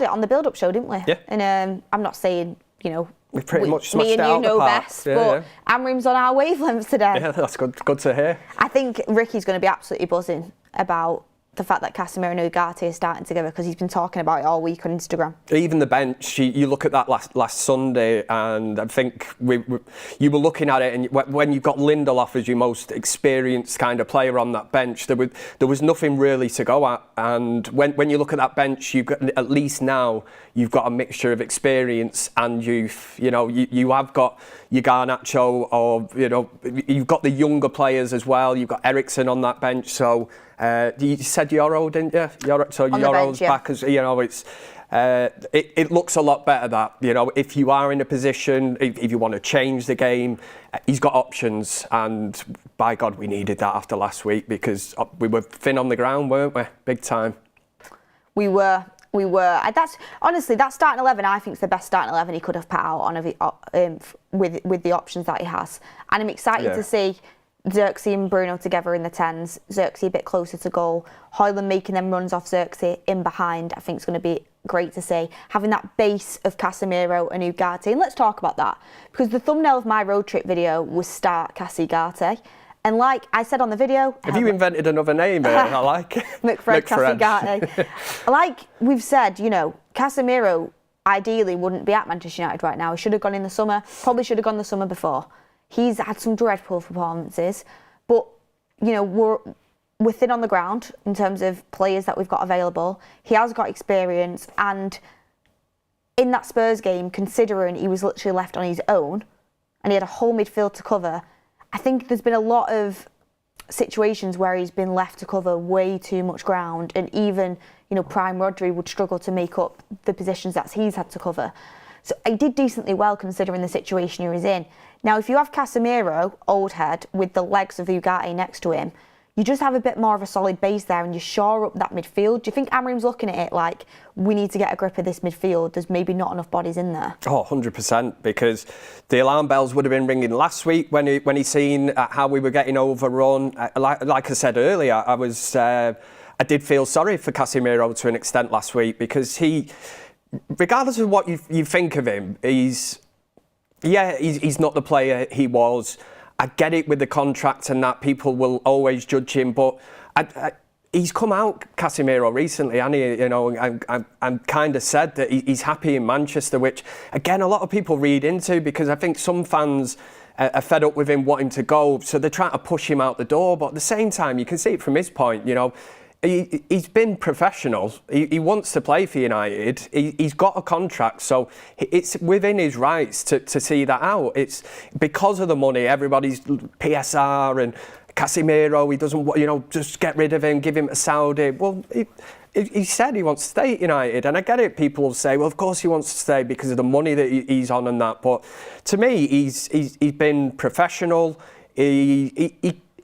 it on the build-up show, didn't we? Yeah. And I'm not saying we pretty much smashed me and it you out know the park. best, but Amorim's on our wavelengths today. Yeah, that's good to hear. I think Ricky's going to be absolutely buzzing about the fact that Casemiro and Ugarte are starting together, because he's been talking about it all week on Instagram. Even the bench, you look at that last Sunday, and I think you were looking at it, and when you've got Lindelof as your most experienced kind of player on that bench, there was nothing really to go at. And when you look at that bench, you've got, at least now, you've got a mixture of experience and youth. You have got your Garnacho, or you've got the younger players as well. You've got Eriksson on that bench, so. You said Yoro, didn't you? So Yoro's back, as it's. It looks a lot better that if you are in a position, if you want to change the game, he's got options, and by God, we needed that after last week, because we were thin on the ground, weren't we? Big time. We were. That's honestly, that starting 11, I think, is the best starting 11 he could have put out on with the options that he has, and I'm excited to see Xerxes and Bruno together in the 10s, Xerxes a bit closer to goal, Højlund making them runs off Xerxes in behind. I think it's going to be great to see, having that base of Casemiro and Ugarte. And let's talk about that, because the thumbnail of my road trip video was Start Cassie Ugarte. And like I said on the video... Have you invented another name? I like it. McFred Cassie Ugarte. Like we've said, Casemiro ideally wouldn't be at Manchester United right now. He should have gone in the summer, probably should have gone the summer before. He's had some dreadful performances, but, we're thin on the ground in terms of players that we've got available. He has got experience, and in that Spurs game, considering he was literally left on his own and he had a whole midfield to cover, I think there's been a lot of situations where he's been left to cover way too much ground, and even, Prime Rodri would struggle to make up the positions that he's had to cover. So he did decently well considering the situation he was in. Now, if you have Casemiro, old head, with the legs of Ugarte next to him, you just have a bit more of a solid base there, and you shore up that midfield. Do you think Amorim's looking at it like, we need to get a grip of this midfield? There's maybe not enough bodies in there. Oh, 100%, because the alarm bells would have been ringing last week when he seen how we were getting overrun. Like I said earlier, I did feel sorry for Casemiro to an extent last week, because he, regardless of what you think of him, he's not the player he was. I get it with the contract and that people will always judge him, but he's come out, Casemiro, recently, and and kind of said that he's happy in Manchester, which again a lot of people read into, because I think some fans are fed up with him wanting to go, so they're trying to push him out the door. But at the same time, you can see it from his point, He's been professional. He wants to play for United. He's got a contract, so it's within his rights to see that out. It's because of the money. Everybody's PSR and Casemiro. He doesn't, just get rid of him, give him to Saudi. Well, he said he wants to stay at United, and I get it. People will say, well, of course he wants to stay because of the money that he's on and that. But to me, he's been professional.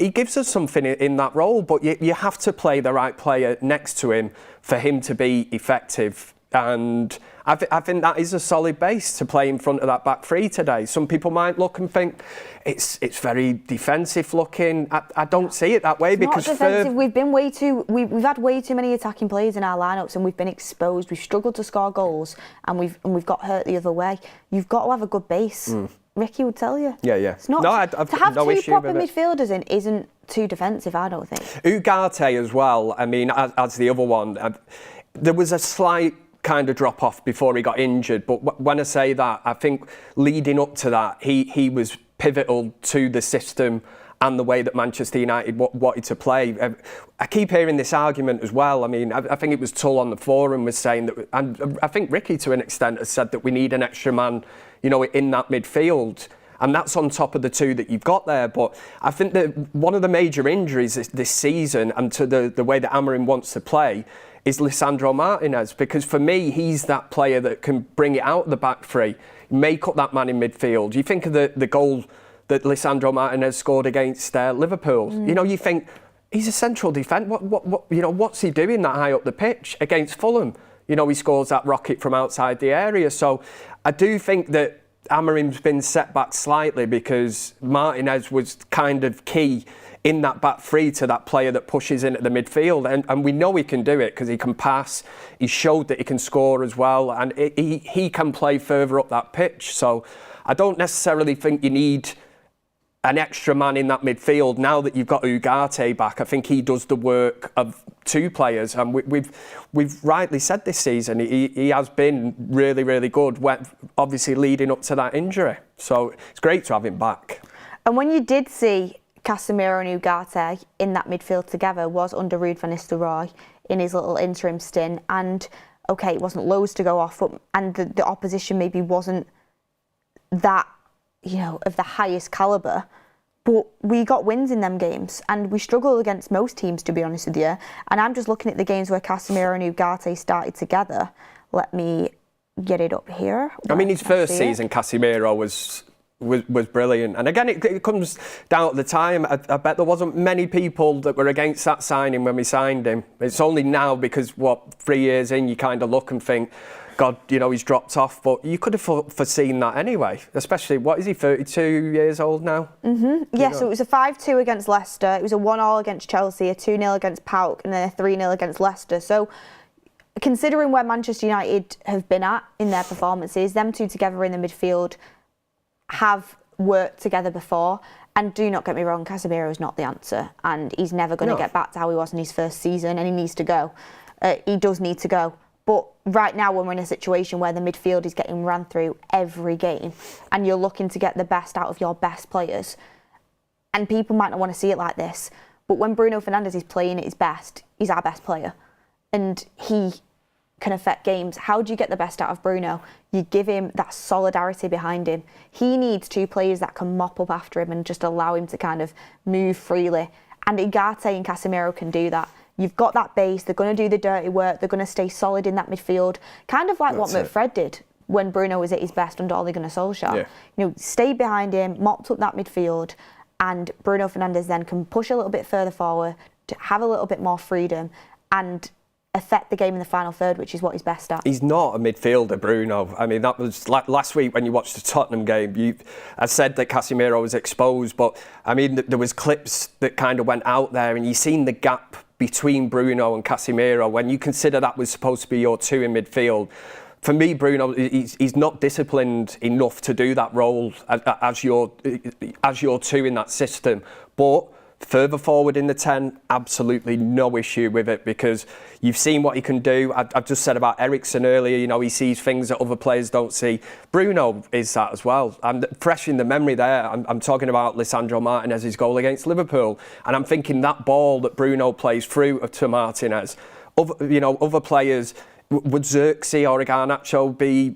He gives us something in that role, but you have to play the right player next to him for him to be effective. And I think that is a solid base to play in front of that back three today. Some people might look and think it's very defensive looking. I don't see it that way, because not defensive. We've had way too many attacking players in our lineups, and we've been exposed. We've struggled to score goals, and we've got hurt the other way. You've got to have a good base. Ricky would tell you. Yeah. It's not, I've to have no two issue proper with it. midfielders in isn't too defensive, I don't think. Ugarte as well, I mean, as the other one, there was a slight kind of drop off before he got injured, but when I say that, I think leading up to that, he was pivotal to the system and the way that Manchester United wanted to play. I keep hearing this argument as well. I mean, I think it was Tull on the forum was saying that, and I think Ricky to an extent has said that we need an extra man, you know, in that midfield. And that's on top of the two that you've got there. But I think that one of the major injuries this season, and to the way that Amorim wants to play, is Lisandro Martinez. Because for me, he's that player that can bring it out of the back three, make up that man in midfield. You think of the goal that Lisandro Martinez scored against Liverpool. You know, you think, he's a central defence. What's he doing that high up the pitch against Fulham? You know, he scores that rocket from outside the area. So I do think that Amorim's been set back slightly because Martinez was kind of key in that back three to that player that pushes into the midfield. And we know he can do it because he can pass. He showed that he can score as well. And he can play further up that pitch. So I don't necessarily think you need an extra man in that midfield. Now that you've got Ugarte back, I think he does the work of two players, and we've rightly said this season he has been really, really good, obviously leading up to that injury. So it's great to have him back. And when you did see Casemiro and Ugarte in that midfield together was under Ruud van Nistelrooy in his little interim stint, and okay, it wasn't loads to go off, and the opposition maybe wasn't that, you know, of the highest calibre, but we got wins in them games, and we struggle against most teams, to be honest with you. And I'm just looking at the games where Casemiro and Ugarte started together. Let me get it up here. I mean, his first season, Casemiro was brilliant. And again, it comes down to the time. I bet there wasn't many people that were against that signing when we signed him. It's only now because, 3 years in, you kind of look and think, God, you know, he's dropped off. But you could have foreseen that anyway, especially, what is he, 32 years old now? Yeah, so it was a 5-2 against Leicester. It was a 1-1 against Chelsea, a 2-0 against PAOK, and then a 3-0 against Leicester. So considering where Manchester United have been at in their performances, them two together in the midfield have worked together before. And do not get me wrong, Casemiro is not the answer. And he's never going to get back to how he was in his first season, and he needs to go. He does need to go. But right now, when we're in a situation where the midfield is getting ran through every game and you're looking to get the best out of your best players, and people might not want to see it like this, but when Bruno Fernandes is playing at his best, he's our best player. And he can affect games. How do you get the best out of Bruno? You give him that solidarity behind him. He needs two players that can mop up after him and just allow him to kind of move freely. And Ugarte and Casemiro can do that. You've got that base, they're going to do the dirty work, they're going to stay solid in that midfield, kind of like what McFred did when Bruno was at his best under Ole Gunnar Solskjaer. Yeah. You know, stayed behind him, mopped up that midfield, and Bruno Fernandes then can push a little bit further forward, to have a little bit more freedom, and affect the game in the final third, which is what he's best at. He's not a midfielder, Bruno. I mean, that was last week when you watched the Tottenham game. I said that Casemiro was exposed, but I mean, there was clips that kind of went out there, and you seen the gap between Bruno and Casemiro when you consider that was supposed to be your two in midfield. For me, Bruno, he's not disciplined enough to do that role as your two in that system. But further forward in the 10, absolutely no issue with it, because you've seen what he can do. I've just said about Eriksen earlier, you know, he sees things that other players don't see. Bruno is that as well. I'm fresh in the memory there. I'm talking about Lisandro Martinez's goal against Liverpool, and I'm thinking that ball that Bruno plays through to Martinez, other players, would Xerxes or Garnacho be,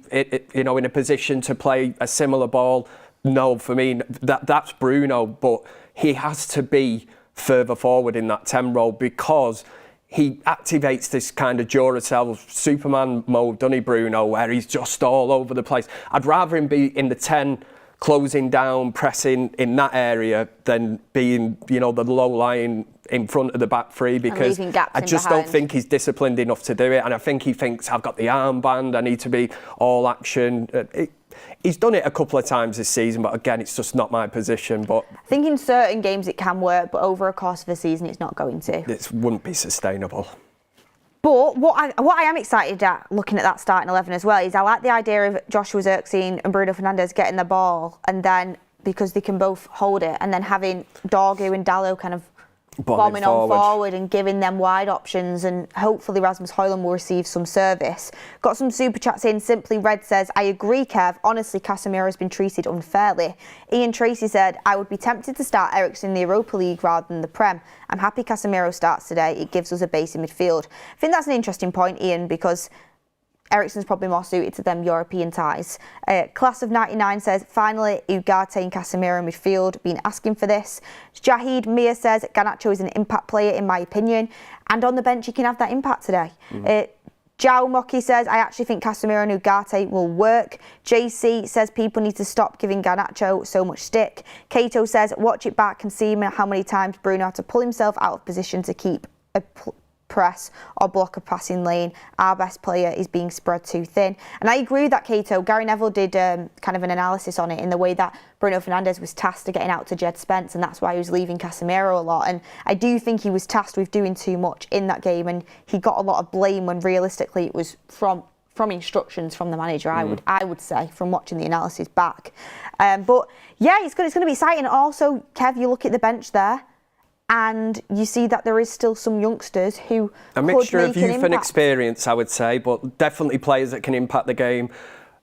in a position to play a similar ball? No, for me, that's Bruno, but he has to be further forward in that 10 role because he activates this kind of Duracell Superman mode, doesn't he, Bruno, where he's just all over the place. I'd rather him be in the 10, closing down, pressing in that area than being, the low line in front of the back three, because I just don't think he's disciplined enough to do it. And I think he thinks, I've got the armband, I need to be all action. He's done it a couple of times this season, but again, it's just not my position. But I think in certain games it can work, but over a course of a season, it's not going to. It wouldn't be sustainable. But what I am excited at, looking at that starting 11 as well, is I like the idea of Joshua Xerxes and Bruno Fernandes getting the ball, and then, because they can both hold it, and then having Dorgu and Dalot kind of bombing on forward and giving them wide options, and hopefully Rasmus Højlund will receive some service. Got some super chats in. Simply Red says, I agree, Kev. Honestly, Casemiro has been treated unfairly. Ian Tracy said, I would be tempted to start Eriksen in the Europa League rather than the Prem. I'm happy Casemiro starts today. It gives us a base in midfield. I think that's an interesting point, Ian, because Eriksen's probably more suited to them European ties. Class of 99 says, finally, Ugarte and Casemiro in midfield. Been asking for this. Jahid Mia says, Garnacho is an impact player, in my opinion. And on the bench, he can have that impact today. Jao Moki says, I actually think Casemiro and Ugarte will work. JC says, people need to stop giving Garnacho so much stick. Kato says, watch it back and see how many times Bruno had to pull himself out of position to keep a press or block a passing lane. Our best player is being spread too thin. And I agree with that, Kato. Gary Neville did kind of an analysis on it in the way that Bruno Fernandes was tasked to getting out to Jed Spence, and that's why he was leaving Casemiro a lot. And I do think he was tasked with doing too much in that game, and he got a lot of blame when realistically it was from instructions from the manager, I would say, from watching the analysis back. But yeah, it's going to be exciting. Also, Kev, you look at the bench there, and you see that there is still some youngsters who a mixture of youth and experience, I would say, but definitely players that can impact the game.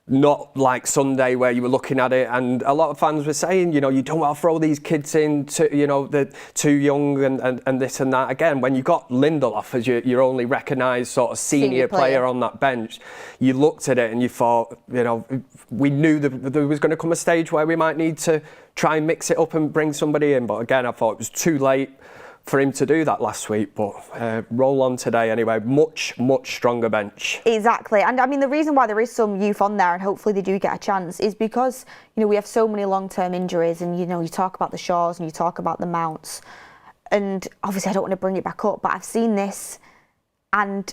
Not like Sunday where you were looking at it and a lot of fans were saying, you know, you don't want to throw these kids in, they're too young and this and that. Again, when you got Lindelof as your only recognised sort of senior player on that bench, you looked at it and you thought, you know, we knew that there was going to come a stage where we might need to try and mix it up and bring somebody in. But again, I thought it was too late for him to do that last week, but roll on today anyway. Much stronger bench. Exactly, and I mean the reason why there is some youth on there and hopefully they do get a chance is because, you know, we have so many long-term injuries, and you know, you talk about the Shaws and you talk about the Mounts, and obviously I don't want to bring it back up, but I've seen this and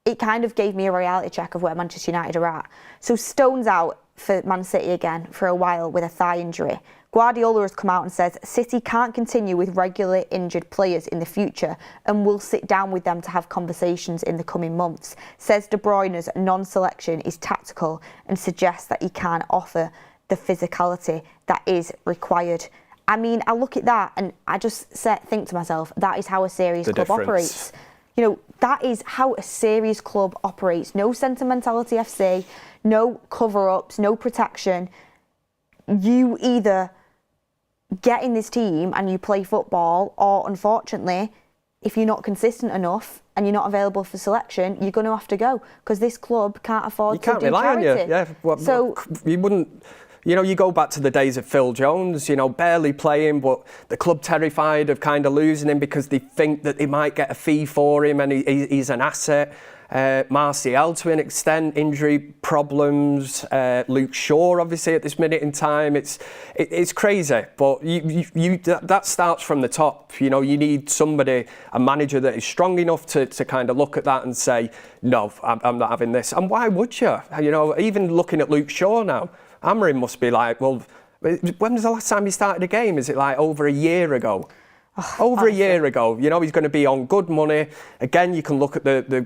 it kind of gave me a reality check of where Manchester United are at. So Stone's out for Man City again for a while with a thigh injury. Guardiola has come out and says City can't continue with regularly injured players in the future and will sit down with them to have conversations in the coming months. Says De Bruyne's non-selection is tactical and suggests that he can't offer the physicality that is required. I mean, I look at that and I just think to myself, that is how a serious club operates. You know, that is how a serious club operates. No sentimentality FC, no cover-ups, no protection. You either get in this team and you play football, or unfortunately, if you're not consistent enough and you're not available for selection, you're going to have to go, because this club can't afford to do charity. You can't rely on you. Yeah, well, so you wouldn't. You know, you go back to the days of Phil Jones, you know, barely playing, but the club terrified of kind of losing him because they think that they might get a fee for him and he's an asset. Martial to an extent, injury problems. Luke Shaw, obviously, at this minute in time, it's crazy. But that starts from the top. You know, you need somebody, a manager that is strong enough to kind of look at that and say, no, I'm not having this. And why would you? You know, even looking at Luke Shaw now, Amorim must be like, well, when was the last time he started a game? Is it like over a year ago? A year ago, you know, he's going to be on good money. Again, you can look at the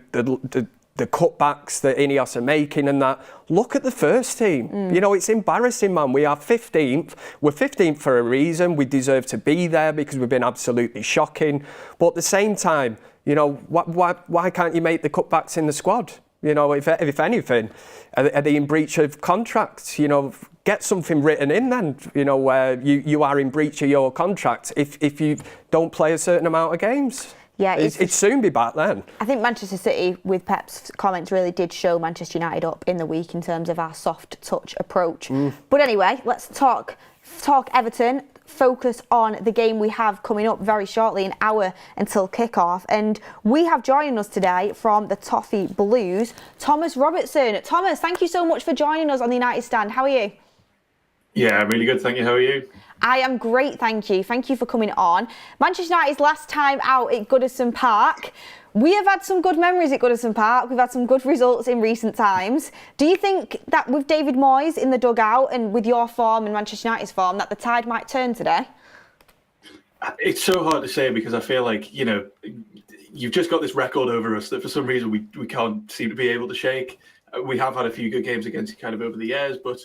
cutbacks that Ineos are making and that. Look at the first team. You know, it's embarrassing, man. We are 15th. We're 15th for a reason. We deserve to be there because we've been absolutely shocking. But at the same time, you know, why can't you make the cutbacks in the squad? You know, if anything, are they in breach of contracts? You know, get something written in then, you know, where you are in breach of your contract if you don't play a certain amount of games. Yeah, it'd soon be back then. I think Manchester City, with Pep's comments, really did show Manchester United up in the week in terms of our soft touch approach. But anyway, let's talk Everton. Focus on the game we have coming up very shortly, an hour until kickoff. And we have joining us today from the Toffee Blues, Thomas Robertson. Thomas, thank you so much for joining us on the United Stand. How are you? Yeah, really good. Thank you. How are you? I am great, thank you. Thank you for coming on. Manchester United's last time out at Goodison Park. We have had some good memories at Goodison Park. We've had some good results in recent times. Do you think that with David Moyes in the dugout and with your form and Manchester United's form, that the tide might turn today? It's so hard to say because I feel like, you know, you've just got this record over us that for some reason we can't seem to be able to shake. We have had a few good games against you kind of over the years, but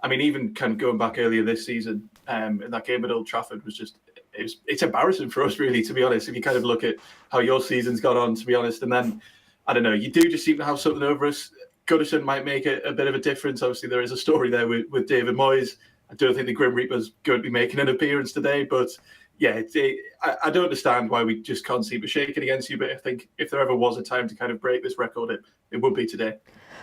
I mean, even kind of going back earlier this season, in that game at Old Trafford was just it's embarrassing for us, really, to be honest, if you kind of look at how your season's got on, to be honest. And then, I don't know, you do just seem to have something over us. Goodison might make a bit of a difference. Obviously, there is a story there with David Moyes. I don't think the Grim Reaper's going to be making an appearance today, but yeah, I don't understand why we just can't seem to shake it against you. But I think if there ever was a time to kind of break this record, it would be today.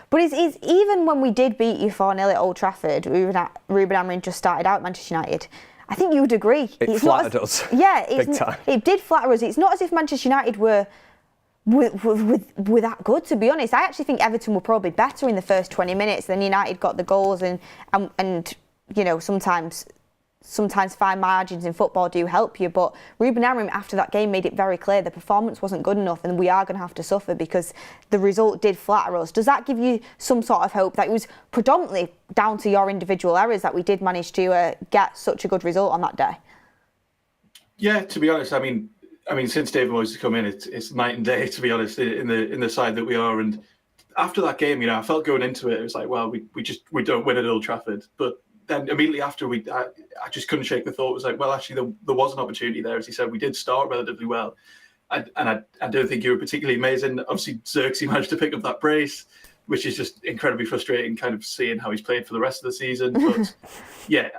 But it's even when we did beat you 4-0 at Old Trafford, Ruben Amorim just started out at Manchester United. I think you would agree. It flattered us. Yeah, big time. It did flatter us. It's not as if Manchester United were that good, to be honest. I actually think Everton were probably better in the first 20 minutes. Then United got the goals, and you know, sometimes fine margins in football do help you. But Ruben Amorim, after that game, made it very clear the performance wasn't good enough, and we are going to have to suffer because the result did flatter us. Does that give you some sort of hope that it was predominantly down to your individual errors that we did manage to get such a good result on that day? Yeah, to be honest, I mean, since David Moyes has come in, it's night and day, to be honest, in the side that we are. And after that game, you know, I felt going into it, it was like, well, we don't win at Old Trafford. But then immediately after, I just couldn't shake the thought. It was like, well, actually, there was an opportunity there. As he said, we did start relatively well. And I don't think you were particularly amazing. Obviously, Xerxes managed to pick up that brace, which is just incredibly frustrating, kind of seeing how he's played for the rest of the season. But yeah,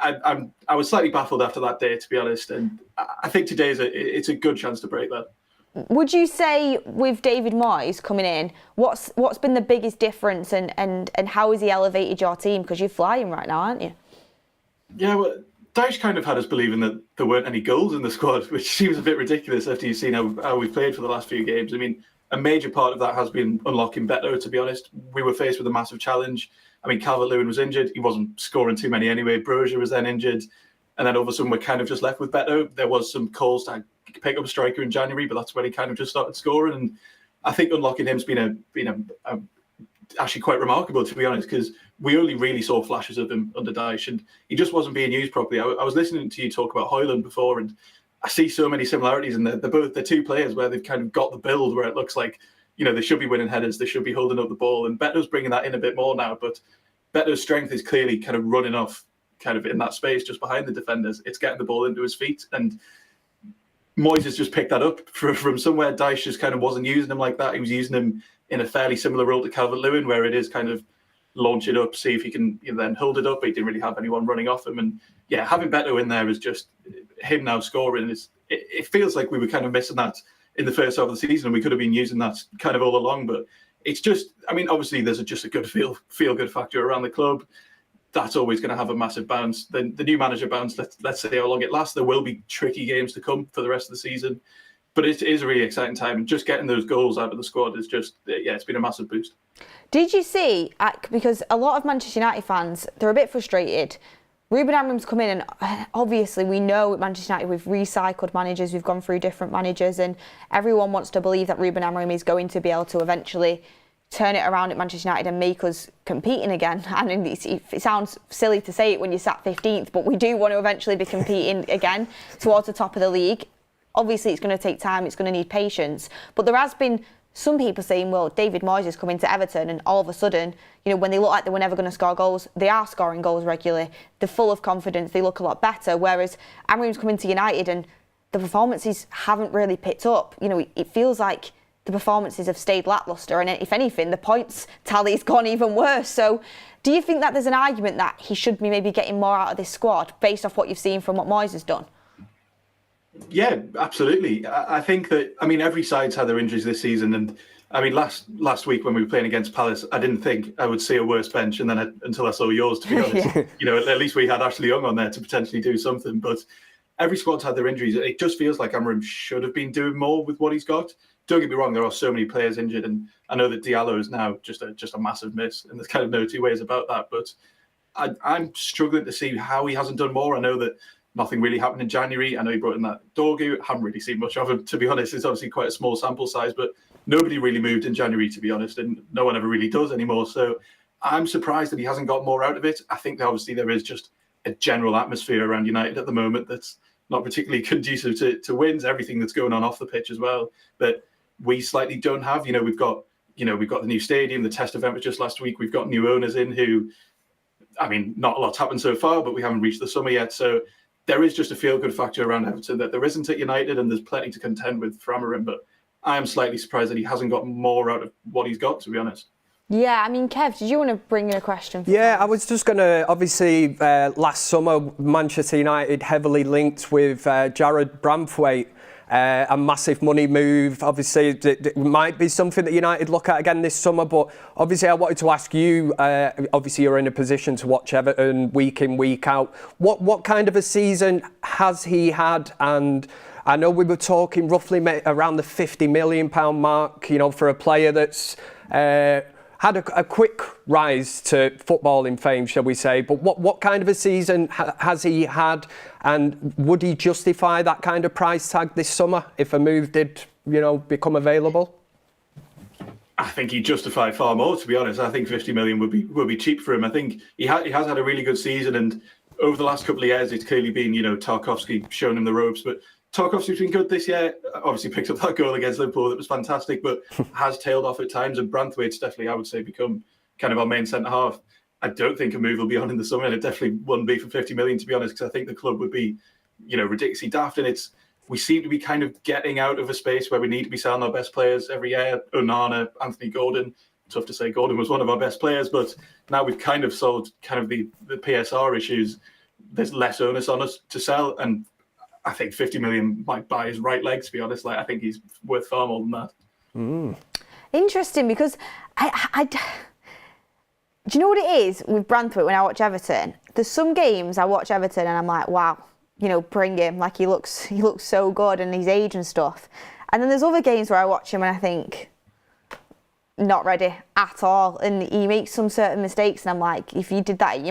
I was slightly baffled after that day, to be honest. And I think today it's a good chance to break that. Would you say with David Moyes coming in, what's been the biggest difference, and how has he elevated your team? Because you're flying right now, aren't you? Yeah, well, Dyche kind of had us believing that there weren't any goals in the squad, which seems a bit ridiculous after you've seen how we've played for the last few games. I mean, a major part of that has been unlocking Beto, to be honest. We were faced with a massive challenge. I mean, Calvert-Lewin was injured. He wasn't scoring too many anyway. Brozier was then injured. And then all of a sudden, we're kind of just left with Beto. There was some calls to pick up a striker in January, but that's when he kind of just started scoring. And I think unlocking him's been actually quite remarkable, to be honest, because we only really saw flashes of him under Dyche, and he just wasn't being used properly. I was listening to you talk about Højlund before, and I see so many similarities, and they're two players where they've kind of got the build where it looks like, you know, they should be winning headers, they should be holding up the ball, and Beto's bringing that in a bit more now. But Beto's strength is clearly kind of running off kind of in that space just behind the defenders. It's getting the ball into his feet, and Moyes has just picked that up from somewhere. Dyche just kind of wasn't using him like that. He was using him in a fairly similar role to Calvert-Lewin, where it is kind of launch it up, see if he can then hold it up, but he didn't really have anyone running off him. And yeah, having Beto in there is just him now scoring. It feels like we were kind of missing that in the first half of the season, and we could have been using that kind of all along. But it's just, I mean, obviously there's just a good feel good factor around the club. That's always going to have a massive bounce. Then the new manager bounce, let's see how long it lasts. There will be tricky games to come for the rest of the season, but it is a really exciting time. And just getting those goals out of the squad is just, yeah, it's been a massive boost. Did you see, because a lot of Manchester United fans, they're a bit frustrated. Ruben Amorim's come in, and obviously we know at Manchester United we've recycled managers, we've gone through different managers, and everyone wants to believe that Ruben Amorim is going to be able to eventually turn it around at Manchester United and make us competing again. And it sounds silly to say it when you're sat 15th, but we do want to eventually be competing again towards the top of the league. Obviously, it's going to take time, it's going to need patience. But there has been some people saying, well, David Moyes has come into Everton, and all of a sudden, you know, when they look like they were never going to score goals, they are scoring goals regularly. They're full of confidence, they look a lot better. Whereas Amorim's come into United and the performances haven't really picked up. You know, it feels like the performances have stayed lacklustre, and if anything, the points tally's gone even worse. So do you think that there's an argument that he should be maybe getting more out of this squad based off what you've seen from what Moyes has done? Yeah, absolutely. I think that, I mean, every side's had their injuries this season, and I mean, last week when we were playing against Palace, I didn't think I would see a worse bench, and then until I saw yours, to be honest. Yeah. You know, at least we had Ashley Young on there to potentially do something, but every squad's had their injuries. It just feels like Amorim should have been doing more with what he's got. Don't get me wrong, there are so many players injured, and I know that Diallo is now just a massive miss, and there's kind of no two ways about that. But I'm struggling to see how he hasn't done more. I know that nothing really happened in January. I know he brought in that Dorgu. Haven't really seen much of him, to be honest. It's obviously quite a small sample size, but nobody really moved in January, to be honest, and no one ever really does anymore. So I'm surprised that he hasn't got more out of it. I think that obviously there is just a general atmosphere around United at the moment that's not particularly conducive to wins. Everything that's going on off the pitch as well, that we slightly don't have. You know, we've got the new stadium. The test event was just last week. We've got new owners in who, I mean, not a lot's happened so far, but we haven't reached the summer yet. So there is just a feel-good factor around Everton that there isn't at United, and there's plenty to contend with for Amorim, but I am slightly surprised that he hasn't got more out of what he's got, to be honest. Yeah, I mean, Kev, did you want to bring in a question? Yeah, I was just going to, obviously, last summer, Manchester United heavily linked with Jared Branthwaite. A massive money move. Obviously, it might be something that United look at again this summer, but obviously I wanted to ask you, obviously you're in a position to watch Everton week in, week out. What kind of a season has he had? And I know we were talking roughly around the £50 million mark, for a player that's had a quick rise to footballing fame, shall we say. But what kind of a season has he had? And would he justify that kind of price tag this summer if a move did, become available? I think he'd justify far more, to be honest. I think 50 million would be cheap for him. I think he has had a really good season, and over the last couple of years, it's clearly been, Tarkowski showing him the ropes. But Tarkowski's been good this year. Obviously picked up that goal against Liverpool. That was fantastic, but has tailed off at times. And Branthwaite's definitely, I would say, become kind of our main centre-half. I don't think a move will be on in the summer, and it definitely wouldn't be for 50 million, to be honest, because I think the club would be, ridiculously daft. And we seem to be kind of getting out of a space where we need to be selling our best players every year. Onana, Anthony Gordon. Tough to say Gordon was one of our best players, but now we've kind of solved kind of the PSR issues. There's less onus on us to sell, and I think 50 million might buy his right leg, to be honest. I think he's worth far more than that. Interesting, because do you know what it is with Branthwaite when I watch Everton? There's some games I watch Everton and I'm like, wow, bring him. Like he looks so good, and his age and stuff. And then there's other games where I watch him and I think, not ready at all, and he makes some certain mistakes, and I'm like, if you did that at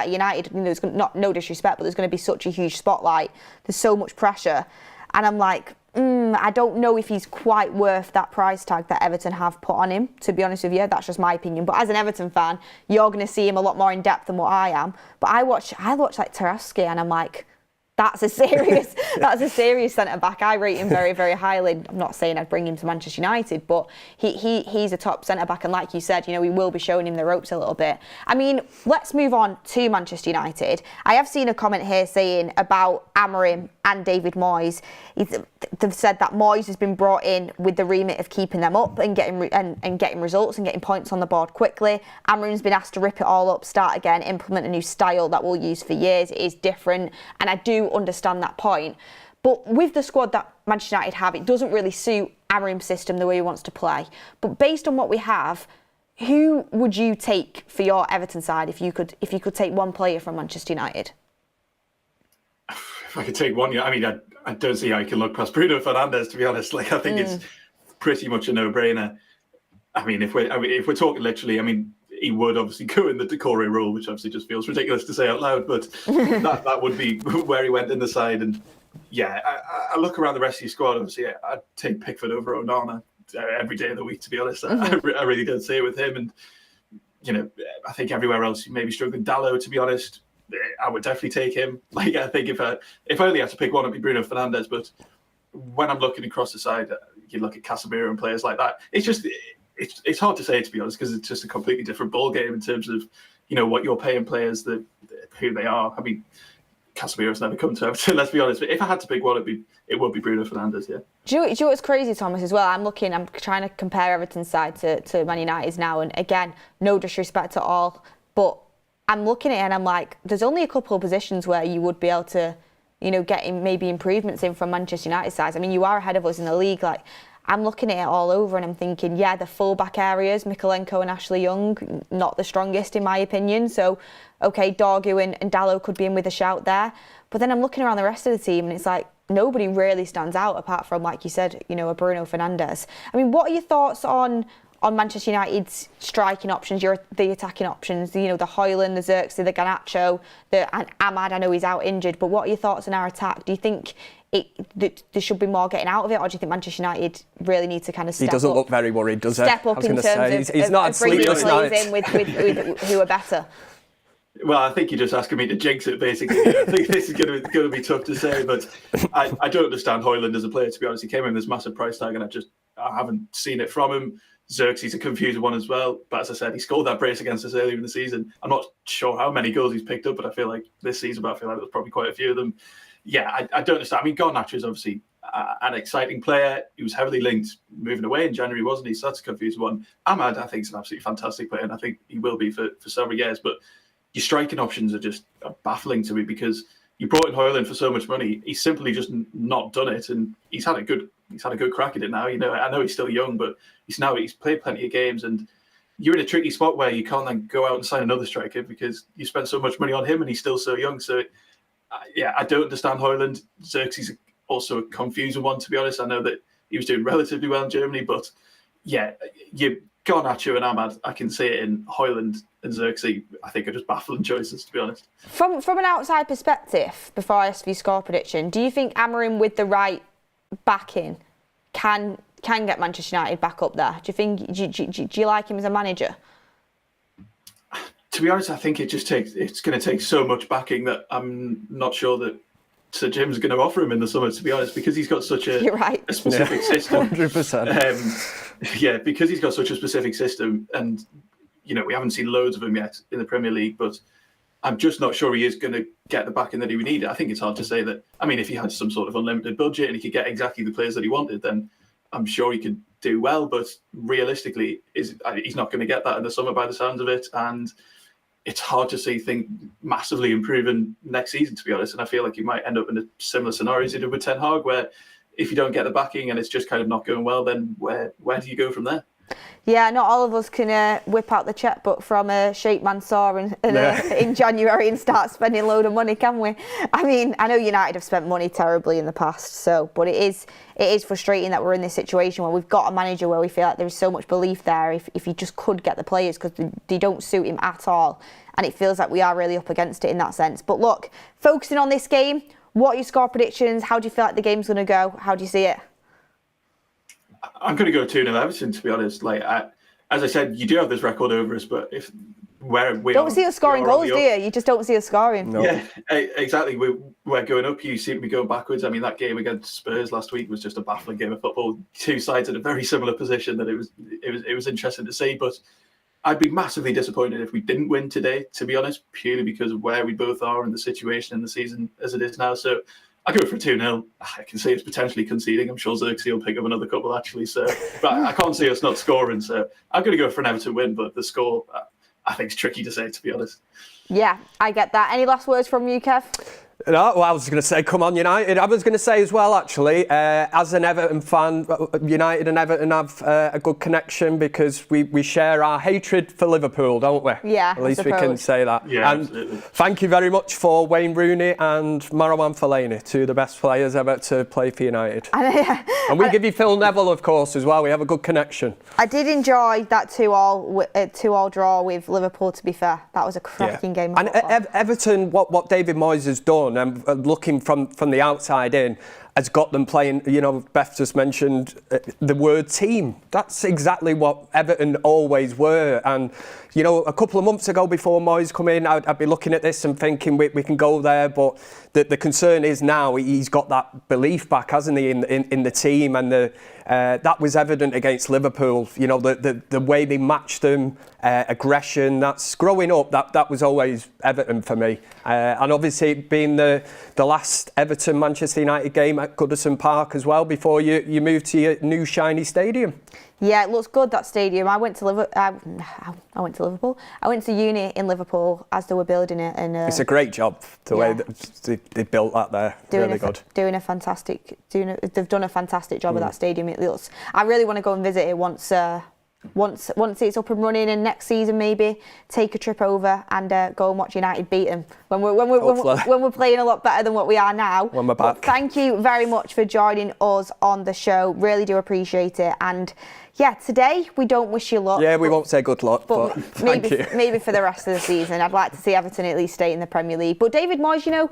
United, there's no disrespect, but there's going to be such a huge spotlight. There's so much pressure, and I'm like, I don't know if he's quite worth that price tag that Everton have put on him. To be honest with you, that's just my opinion. But as an Everton fan, you're going to see him a lot more in depth than what I am. But I watch like Tarkowski, and I'm like, that's a serious centre back. I rate him very, very highly. I'm not saying I'd bring him to Manchester United, but he's a top centre back, and like you said, we will be showing him the ropes a little bit. I mean, let's move on to Manchester United. I have seen a comment here saying about Amorim and David Moyes. They've said that Moyes has been brought in with the remit of keeping them up and getting results and getting points on the board quickly. Amorim's been asked to rip it all up, start again, implement a new style that we'll use for years. It is different, and I do understand that point. But with the squad that Manchester United have, it doesn't really suit Amorim's system the way he wants to play. But based on what we have, who would you take for your Everton side if you could take one player from Manchester United? If I could take one, I mean, I don't see how you can look past Bruno Fernandes, to be honest. I think it's pretty much a no-brainer. I mean, if we're talking literally, I mean, he would obviously go in the Decore role, which obviously just feels ridiculous to say out loud, but that would be where he went in the side. And yeah, I look around the rest of your squad, obviously I'd take Pickford over Onana every day of the week, to be honest. I really don't see it with him. And, I think everywhere else you may be struggling. Dalot, to be honest, I would definitely take him. I think if I only had to pick one, it'd be Bruno Fernandes. But when I'm looking across the side, you look at Casemiro and players like that. It's just... It's hard to say, to be honest, because it's just a completely different ball game in terms of, what you're paying players, who they are. I mean, Casemiro's never come to Everton, let's be honest. But if I had to pick one, it would be Bruno Fernandes, yeah. Do you know what's crazy, Thomas, as well? I'm trying to compare Everton's side to Man United's now, and again, no disrespect at all, but I'm looking at it and I'm like, there's only a couple of positions where you would be able to, get maybe improvements in from Manchester United sides. I mean, you are ahead of us in the league, I'm looking at it all over and I'm thinking, yeah, the full-back areas, Mikalenko and Ashley Young, not the strongest in my opinion. So, okay, Dorgu and Dalot could be in with a shout there. But then I'm looking around the rest of the team and it's like, nobody really stands out apart from, like you said, a Bruno Fernandes. I mean, what are your thoughts on Manchester United's striking options, the attacking options, the Højlund, the Xerxes, the Garnacho, and Ahmad? I know he's out injured, but what are your thoughts on our attack? Do you think there should be more getting out of it, or do you think Manchester United really need to kind of step up? He doesn't look very worried, does he? Step up in terms of, he's not had sleepless nights. In with who are better. Well, I think you're just asking me to jinx it, basically. I think this is going to be tough to say, but I don't understand Højlund as a player, to be honest. He came in this massive price tag, and I haven't seen it from him. Xerxes a confusing one as well. But as I said, he scored that brace against us earlier in the season. I'm not sure how many goals he's picked up, but I feel like this season, I feel like there's probably quite a few of them. Yeah, I don't understand. I mean, Garnacho is obviously an exciting player. He was heavily linked moving away in January, wasn't he? So that's a confusing one. Ahmad, I think, is an absolutely fantastic player, and I think he will be for several years. But your striking options are just baffling to me because you brought in Højlund for so much money. He's simply just not done it, and he's had a good crack at it now. You know, I know he's still young, but he's played plenty of games, and you're in a tricky spot where you can't then go out and sign another striker because you spent so much money on him and he's still so young. So, yeah, I don't understand Højlund. Xerxes also a confusing one, to be honest. I know that he was doing relatively well in Germany, but yeah, you Garnacho and Ahmad, I can see it in Højlund and Xerxes. I think are just baffling choices, to be honest. From an outside perspective, before I ask for your score prediction, do you think Amorim with the right backing can get Manchester United back up there? Do you like him as a manager? To be honest, I think it's going to take so much backing that I'm not sure that Sir Jim's going to offer him in the summer, to be honest, because he's got such a specific system. 100%. Yeah, because he's got such a specific system, and you know we haven't seen loads of him yet in the Premier League, but I'm just not sure he is going to get the backing that he would need. I think it's hard to say that. I mean, if he had some sort of unlimited budget and he could get exactly the players that he wanted, then I'm sure he could do well. But realistically, he's not going to get that in the summer by the sounds of it. And it's hard to see things massively improving next season, to be honest. And I feel like you might end up in a similar scenario as you did with Ten Hag, where if you don't get the backing and it's just kind of not going well, then where do you go from there? Yeah, not all of us can whip out the checkbook from Sheikh Mansour in January and start spending a load of money, can we? I mean, I know United have spent money terribly in the past, but it is frustrating that we're in this situation where we've got a manager where we feel like there is so much belief there if he just could get the players, because they don't suit him at all. And it feels like we are really up against it in that sense. But look, focusing on this game, what are your score predictions? How do you feel like the game's going to go? How do you see it? I'm going to go 2-0 Everton, to be honest. As I said, you do have this record over us, but don't see us scoring goals, do you? You just don't see us scoring. No. Yeah, exactly. We're going up. You seem to be going backwards. I mean, that game against Spurs last week was just a baffling game of football. Two sides in a very similar position. That it was interesting to see, but I'd be massively disappointed if we didn't win today, to be honest, purely because of where we both are and the situation in the season as it is now. So I go for 2-0. I can see it's potentially conceding. I'm sure Xerxes will pick up another couple, actually. So, but I can't see us not scoring. So I'm going to go for an Everton win, but the score, I think, is tricky to say, to be honest. Yeah, I get that. Any last words from you, Kev? No, well, I was going to say, come on, United. I was going to say as well, actually, as an Everton fan, United and Everton have a good connection because we share our hatred for Liverpool, don't we? Yeah, at least we can say that. Yeah, and absolutely. Thank you very much for Wayne Rooney and Marouane Fellaini, two of the best players ever to play for United. And we give you Phil Neville, of course, as well. We have a good connection. I did enjoy that 2-2 draw with Liverpool, to be fair. That was a cracking game. And Everton, what David Moyes has done, and looking from the outside in, has got them playing, you know, Beth just mentioned the word team. That's exactly what Everton always were. And, you know, a couple of months ago before Moyes come in, I'd be looking at this and thinking we can go there. But the concern is now he's got that belief back, hasn't he, in the team. And that was evident against Liverpool. You know, the way they matched them, aggression. That's growing up. That was always Everton for me. And obviously being the last Everton Manchester United game at Goodison Park as well before you moved to your new shiny stadium. Yeah, it looks good, that stadium. I went to Liverpool. I went to uni in Liverpool as they were building it, and it's a great job the way that they built that there. Really good. They've done a fantastic job of that stadium. It looks. I really want to go and visit it once it's up and running, and next season maybe take a trip over and go and watch United beat them when we're playing a lot better than what we are now. When we're back. But thank you very much for joining us on the show. Really do appreciate it. And yeah, today we don't wish you luck. Yeah, we won't say good luck, but thank you. Maybe for the rest of the season. I'd like to see Everton at least stay in the Premier League. But David Moyes, you know,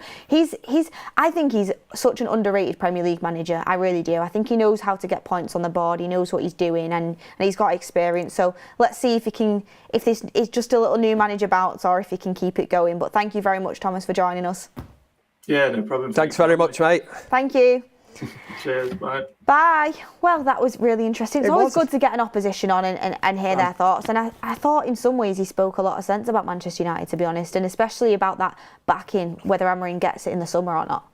I think he's such an underrated Premier League manager. I really do. I think he knows how to get points on the board. He knows what he's doing, and he's got experience. So let's see if this is just a little new manager bounce or if he can keep it going. But thank you very much, Thomas, for joining us. Yeah, no problem. Thanks very much, mate. Thank you. Cheers. Bye. Bye. Well, that was really interesting. It's always good to get an opposition on and hear their thoughts. And I thought in some ways he spoke a lot of sense about Manchester United, to be honest, and especially about that backing, whether Amorim gets it in the summer or not.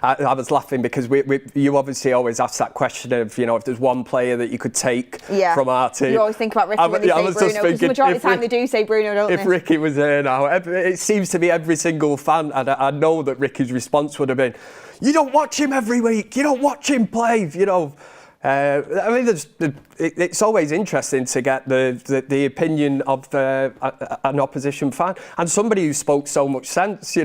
I was laughing because you obviously always ask that question of, if there's one player that you could take from our team. You always think about Ricky when they say Bruno, because the majority of the time they do say Bruno, don't they? If Ricky was there now, it seems to be every single fan, and I know that Ricky's response would have been, you don't watch him every week, you don't watch him play, I mean, it's always interesting to get the opinion of an opposition fan and somebody who spoke so much sense.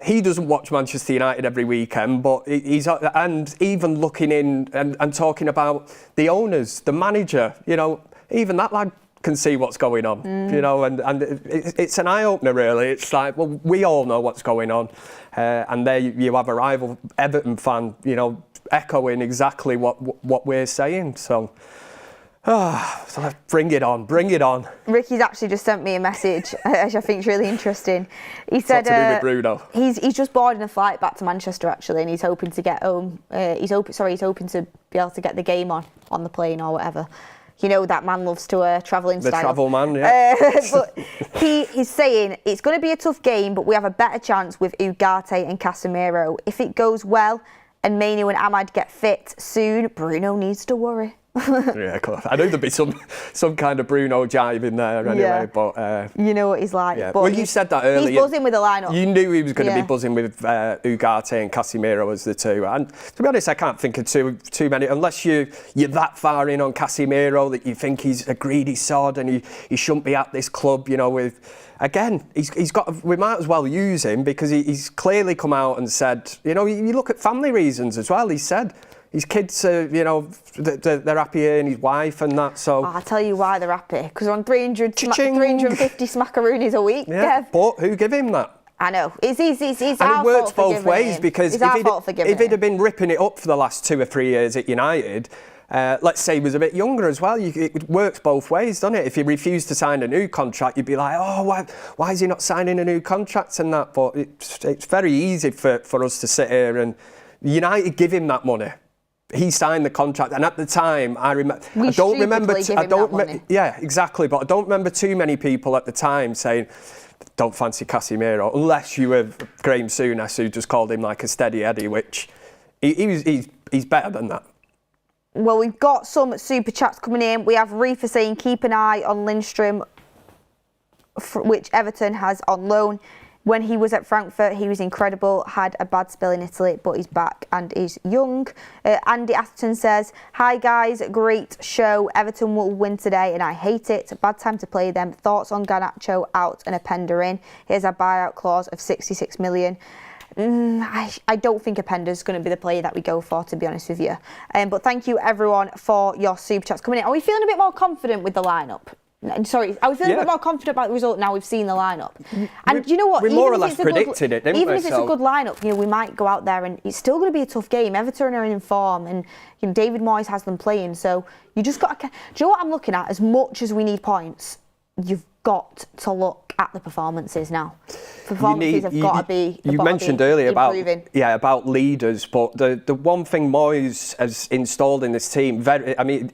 He doesn't watch Manchester United every weekend, but he's and even looking in and talking about the owners, the manager. Even that lad can see what's going on. And it's an eye opener, really. It's like, well, we all know what's going on, and there you have a rival Everton fan, echoing exactly what we're saying. So bring it on. Ricky's actually just sent me a message, which I think is really interesting. He said to do with Bruno. He's just boarding a flight back to Manchester actually, and he's hoping to get home. He's hoping to be able to get the game on the plane or whatever. That man loves to travel in style. The travel man, yeah. But he's saying it's going to be a tough game, but we have a better chance with Ugarte and Casemiro. If it goes well and Mainoo and Ahmad get fit soon, Bruno needs to worry. Yeah, I know there'd be some kind of Bruno jive in there anyway, but you know what he's like. Yeah. But well, you said that earlier. He's buzzing with the lineup. You knew he was going to be buzzing with Ugarte and Casemiro as the two. And to be honest, I can't think of too many, unless you're that far in on Casemiro that you think he's a greedy sod and he shouldn't be at this club. Again, he's got. We might as well use him because he's clearly come out and said, you look at family reasons as well. He said his kids, they're happy here, and his wife and that. So I'll tell you why they're happy. Because on 350 smackaroonies a week. Yeah, Kev. but who give him that? I know. It's and it works both ways because if he'd have been ripping it up for the last 2 or 3 years at United, let's say he was a bit younger as well, it works both ways, doesn't it? If he refused to sign a new contract, you'd be like, oh, why is he not signing a new contract and that? But it's very easy for us to sit here and United give him that money. He signed the contract, and at the time, I don't remember. Yeah, exactly. But I don't remember too many people at the time saying, "Don't fancy Casemiro," unless you were Graham Souness, who just called him like a steady Eddie, which he's better than that. Well, we've got some super chats coming in. We have Reefa saying, "Keep an eye on Lindstrom, which Everton has on loan. When he was at Frankfurt, he was incredible, had a bad spell in Italy, but he's back and is young." Andy Atherton says, "Hi guys, great show. Everton will win today and I hate it. Bad time to play them. Thoughts on Garnacho out and Openda in? Here's a buyout clause of 66 million. I don't think Openda's going to be the player that we go for, to be honest with you. But thank you everyone for your super chats coming in. Are we feeling a bit more confident with the lineup? Sorry, I was feeling a bit more confident about the result now we've seen the lineup. And you know what? We more or less predicted it, didn't we? Even if it's a good lineup, we might go out there and it's still going to be a tough game. Everton are in form and David Moyes has them playing. So you just got to... Do you know what I'm looking at? As much as we need points, you've got to look at the performances now. Performances have got to be... You mentioned earlier about leaders, but the one thing Moyes has installed in this team,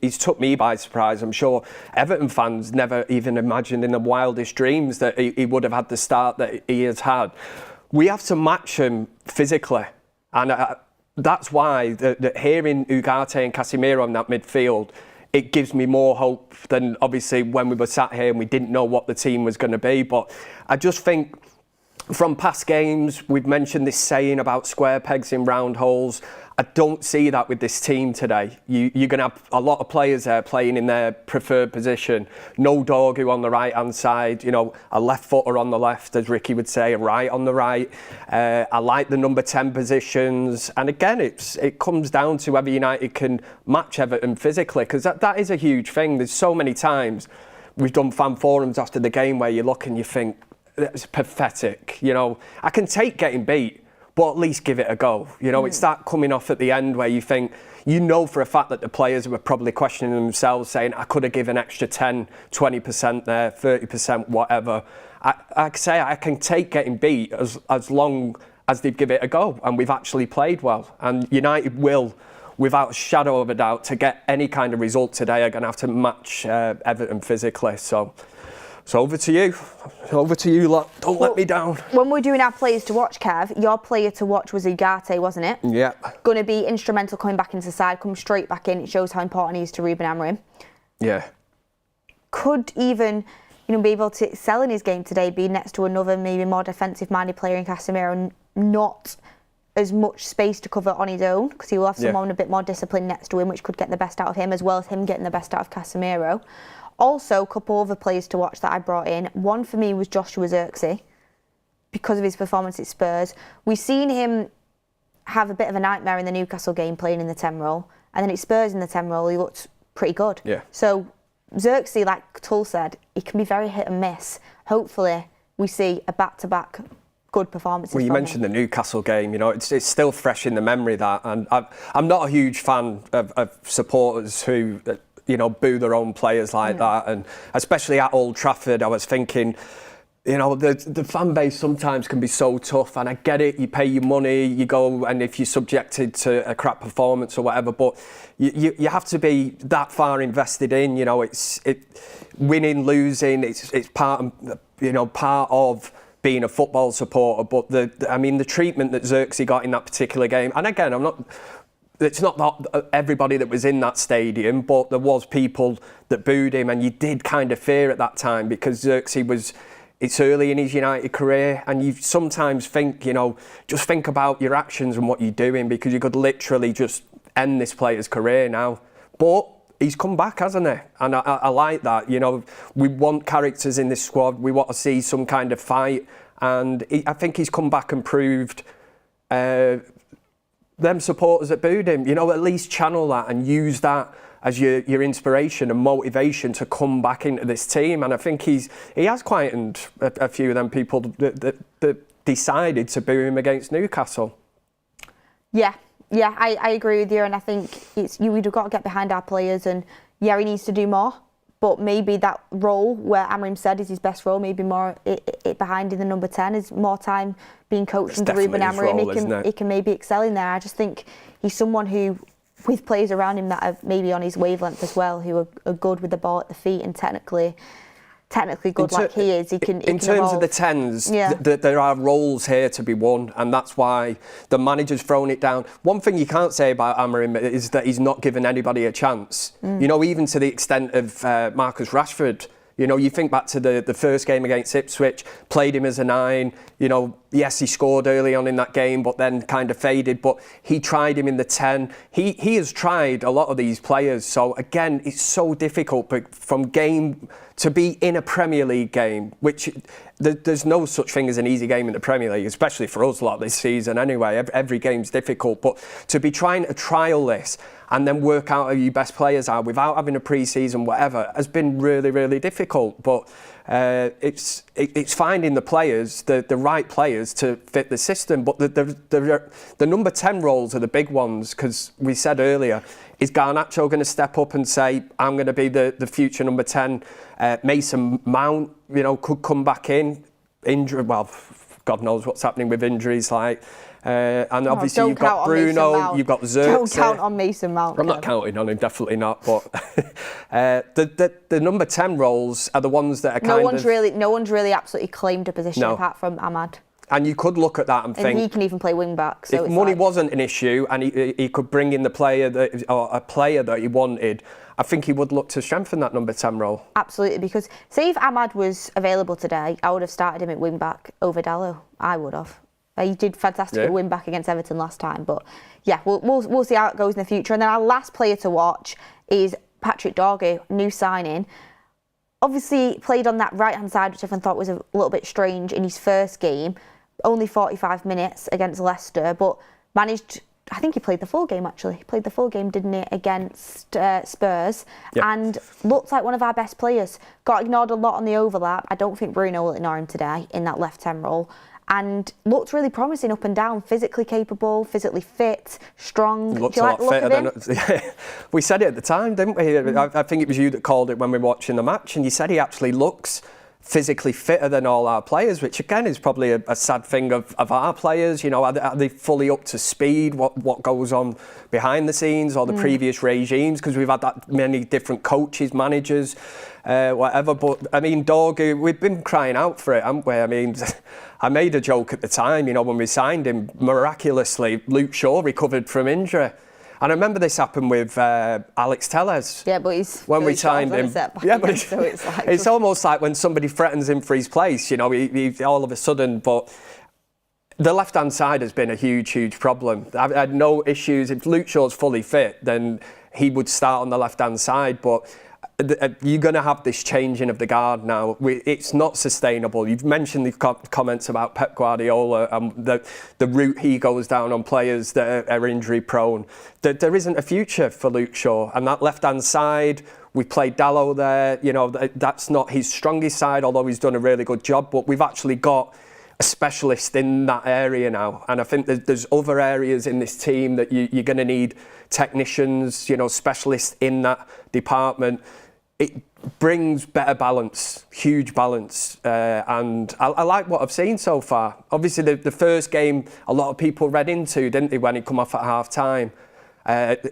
he's took me by surprise. I'm sure Everton fans never even imagined in the wildest dreams that he would have had the start that he has had. We have to match him physically, and that's why hearing Ugarte and Casemiro in that midfield, it gives me more hope than obviously when we were sat here and we didn't know what the team was going to be. But I just think from past games, we've mentioned this saying about square pegs in round holes. I don't see that with this team today. You're going to have a lot of players there playing in their preferred position. No Dorgu on the right-hand side, a left footer on the left, as Ricky would say, a right on the right. I like the number 10 positions. And again, it comes down to whether United can match Everton physically, because that is a huge thing. There's so many times we've done fan forums after the game where you look and you think, it's pathetic. I can take getting beat, but at least give it a go. It's that coming off at the end where you think, for a fact that the players were probably questioning themselves, saying, I could have given extra 10, 20% there, 30%, whatever. I can take getting beat as long as they give it a go, and we've actually played well. And United will without a shadow of a doubt, to get any kind of result today, are going to have to match Everton physically. So over to you. Over to you, lot. Don't let me down. When we're doing our players to watch, Kev, your player to watch was Ugarte, wasn't it? Yeah. Going to be instrumental coming back into the side, come straight back in. It shows how important he is to Ruben Amorim. Yeah. Could even, be able to excel in his game today, be next to another maybe more defensive-minded player in Casemiro, and not as much space to cover on his own, because he will have someone a bit more disciplined next to him, which could get the best out of him, as well as him getting the best out of Casemiro. Also, a couple other players to watch that I brought in. One for me was Joshua Zirkzee, because of his performance at Spurs. We've seen him have a bit of a nightmare in the Newcastle game playing in the 10 role, and then at Spurs in the 10 role he looked pretty good. Yeah. So Zirkzee, like Tull said, he can be very hit and miss. Hopefully we see a back-to-back good performances. Well, you mentioned the Newcastle game, it's still fresh in the memory, that, and I'm not a huge fan of supporters who boo their own players like that, and especially at Old Trafford. I was thinking, the fan base sometimes can be so tough, and I get it, you pay your money, you go, and if you're subjected to a crap performance or whatever, but you have to be that far invested in, it's winning, losing, it's part of being a football supporter. But the treatment that Zirkzee got in that particular game, and again, it's not that everybody that was in that stadium, but there was people that booed him, and you did kind of fear at that time, because Zirkzee it's early in his United career, and you sometimes think, just think about your actions and what you're doing, because you could literally just end this player's career now. But he's come back, hasn't he? And I like that. We want characters in this squad. We want to see some kind of fight. And I think he's come back and proved them supporters that booed him, at least channel that and use that as your inspiration and motivation to come back into this team. And I think he has quietened a few of them people that decided to boo him against Newcastle. Yeah, I agree with you, and I think we've got to get behind our players, and he needs to do more, but maybe that role where Amorim said is his best role, maybe more it behind in the number 10 is more time being coached under Ruben Amorim. He can maybe excel in there. I just think he's someone who, with players around him that are maybe on his wavelength as well, who are good with the ball at the feet and technically good like he is. In terms of the 10s, there are roles here to be won, and that's why the manager's thrown it down. One thing you can't say about Amorim is that he's not given anybody a chance. Even to the extent of Marcus Rashford. You think back to the first game against Ipswich, played him as a 9. Yes, he scored early on in that game, but then kind of faded. But he tried him in the 10. He has tried a lot of these players. So again, it's so difficult. But from game to be in a Premier League game, which there's no such thing as an easy game in the Premier League, especially for us lot this season anyway. Every game's difficult. But to be trying to trial this and then work out who your best players are without having a pre-season, whatever, has been really, really difficult. But it's finding the players, the right players to fit the system. But the number 10 roles are the big ones, because we said earlier, is Garnacho going to step up and say, I'm going to be the future number 10? Mason Mount, could come back in. Well, God knows what's happening with injuries, like. And obviously you've got Bruno, you've got Zirkzee. Don't count on Mason Mount. I'm not counting on him, definitely not. But the number 10 roles are the ones that are no one's really absolutely claimed a position apart from Ahmad. And you could look at that and think, he can even play wing back. So if money wasn't an issue and he could bring in a player that he wanted, I think he would look to strengthen that number 10 role. Absolutely, because say if Ahmad was available today, I would have started him at wing back over Dallo. I would have. He did fantastic at win back against Everton last time, but yeah, we'll see how it goes in the future. And then our last player to watch is Patrick Dorgu, new signing. Obviously played on that right hand side, which everyone thought was a little bit strange in his first game. Only 45 minutes against Leicester, but managed. I think he played the full game actually. He played the full game, didn't he, against Spurs, and looked like one of our best players. Got ignored a lot on the overlap. I don't think Bruno will ignore him today in that left 10 role. And looked really promising up and down, physically capable, physically fit, strong. Looks a lot fitter than we said it at the time, didn't we? I think it was you that called it when we were watching the match, and you said he actually looks physically fitter than all our players, which again is probably a sad thing of our players. You know, are they fully up to speed? What goes on behind the scenes, or the previous regimes? Because we've had that many different coaches, managers, whatever. But I mean, Dorgu, we've been crying out for it, haven't we? I mean, I made a joke at the time. You know, when we signed him, miraculously, Luke Shaw recovered from injury. And I remember this happened with Alex Tellez. Yeah, but he's when we signed him. Yeah, but so it's like it's almost like when somebody threatens him for his place. You know, he all of a sudden. But the left-hand side has been a huge problem. I've had no issues. If Luke Shaw's fully fit, then he would start on the left-hand side. But you're going to have this changing of the guard now. It's not sustainable. You've mentioned the comments about Pep Guardiola and the route he goes down on players that are injury prone. There isn't a future for Luke Shaw. And that left-hand side, we played Dalot there. You know, that's not his strongest side, although he's done a really good job. But we've actually got a specialist in that area now. And I think there's other areas in this team that you're going to need technicians, you know, specialists in that department. It brings better balance, huge balance, and I like what I've seen so far. Obviously, the first game, a lot of people read into, didn't they, when he come off at half-time?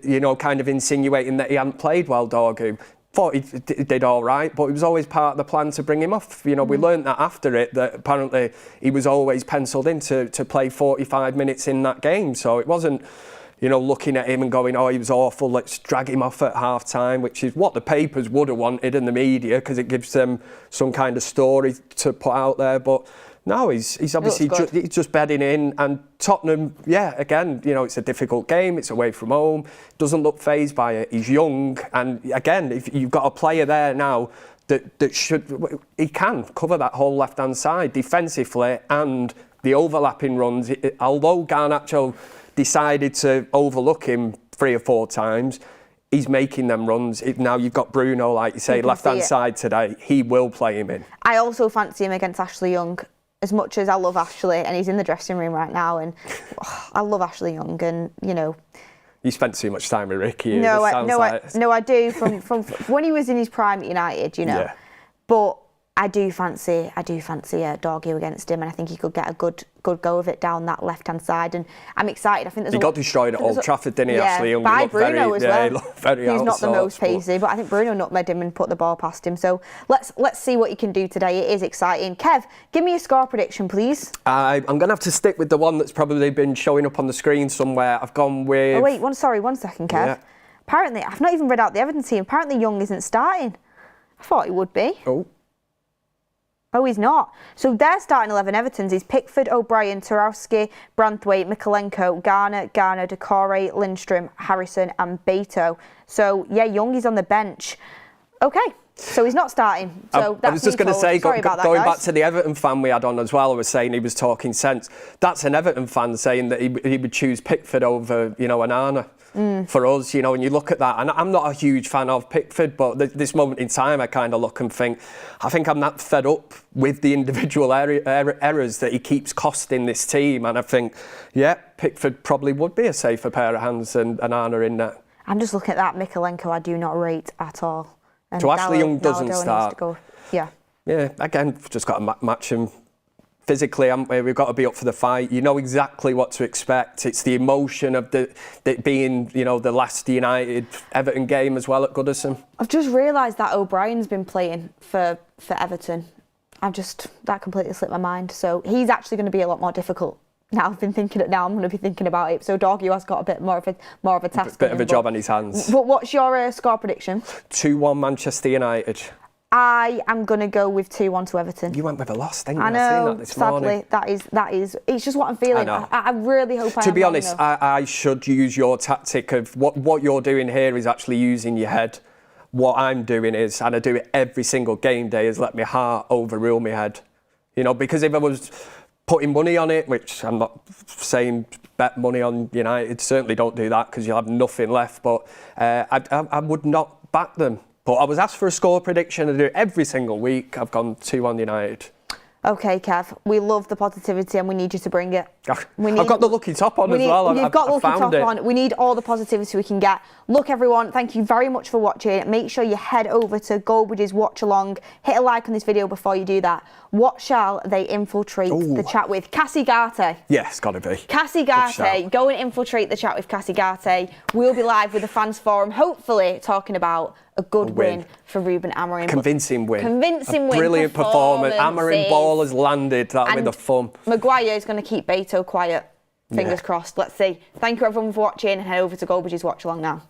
You know, kind of insinuating that he hadn't played well, Dorgu. Thought he did all right, but it was always part of the plan to bring him off. You know, we learned that after it, that apparently he was always penciled in to play 45 minutes in that game. So it wasn't, you know, looking at him and going, oh, he was awful, let's drag him off at half-time, which is what the papers would have wanted in the media, because it gives them some kind of story to put out there. But no, he's obviously he's just bedding in. And Tottenham, yeah, again, you know, it's a difficult game, it's away from home, doesn't look fazed by it. He's young, and again, if you've got a player there now that he can cover that whole left-hand side defensively, and the overlapping runs, although Garnacho decided to overlook him 3 or 4 times, he's making them runs. Now you've got Bruno, like you say, left-hand side today. He will play him in. I also fancy him against Ashley Young, as much as I love Ashley, and he's in the dressing room right now, and I love Ashley Young, and, you know... You spent too much time with Ricky. No, I do, from when he was in his prime at United, you know. Yeah. But I do fancy Dorgu against him, and I think he could get a good go of it down that left-hand side, and I'm excited. I think there's he got destroyed at Old Trafford, didn't he, Ashley Young? By Bruno as well. He looked very He's not the most pacey, but I think Bruno nutmegged him and put the ball past him. So let's see what he can do today. It is exciting. Kev, give me a score prediction, please. I'm going to have to stick with the one that's probably been showing up on the screen somewhere. I've gone with... Oh, wait, one second, Kev. Yeah. Apparently, I've not even read out the Everton team. Apparently, Young isn't starting. I thought he would be. Oh, he's not. So their starting 11 Evertons is Pickford, O'Brien, Tarkowski, Branthwaite, Mikolenko, Garner, Decore, Lindstrom, Harrison and Beto. So, yeah, Young is on the bench. OK, so he's not starting. So I was just going to say, going back to the Everton fan we had on as well, I was saying he was talking sense. That's an Everton fan saying that he would choose Pickford over, you know, Onana. For us, you know, and you look at that, and I'm not a huge fan of Pickford, but this moment in time, I kind of look and think, I think I'm that fed up with the individual errors that he keeps costing this team, and I think, yeah, Pickford probably would be a safer pair of hands than Onana in that. I'm just looking at that Mikolenko, I do not rate at all. And so Ashley Young doesn't start. Yeah, again, just got to match him. Physically, haven't we? We've got to be up for the fight. You know exactly what to expect. It's the emotion of it being, you know, the last United Everton game as well at Goodison. I've just realised that O'Brien's been playing for Everton. That completely slipped my mind. So he's actually going to be a lot more difficult. Now I'm going to be thinking about it. So Dorgu has got a bit more of a task. A bit of a job on his hands. But what's your score prediction? 2-1 Manchester United. I am going to go with 2-1 to Everton. You went with a loss, didn't you? I know, I've seen that this morning. that is, it's just what I'm feeling. I really hope I am. To be honest, I should use your tactic of what you're doing here is actually using your head. What I'm doing is, and I do it every single game day, is let my heart overrule my head. You know, because if I was putting money on it, which I'm not saying bet money on United, certainly don't do that because you'll have nothing left, but I would not back them. But I was asked for a score prediction. I do it every single week. I've gone 2-1 United. Okay, Kev, we love the positivity and we need you to bring it. I've got the lucky top on as well. You've got the lucky top it. on. We need all the positivity we can get. Look, everyone, thank you very much for watching. Make sure you head over to Goldbridge's Watch Along. Hit a like on this video before you do that. What shall they infiltrate the chat with? Cassie Garte. Yeah, it's got to be. Cassie Garte. Go and infiltrate the chat with Cassie Garte. We'll be live with the fans forum, hopefully talking about a good win for Ruben Amorim. Convincing win. Convincing win. Brilliant performance. Amorim ball has landed. That'll be the fun. Maguire is going to keep Beto quiet. Fingers crossed. Let's see. Thank you everyone for watching and head over to Goldbridge's Watch Along now.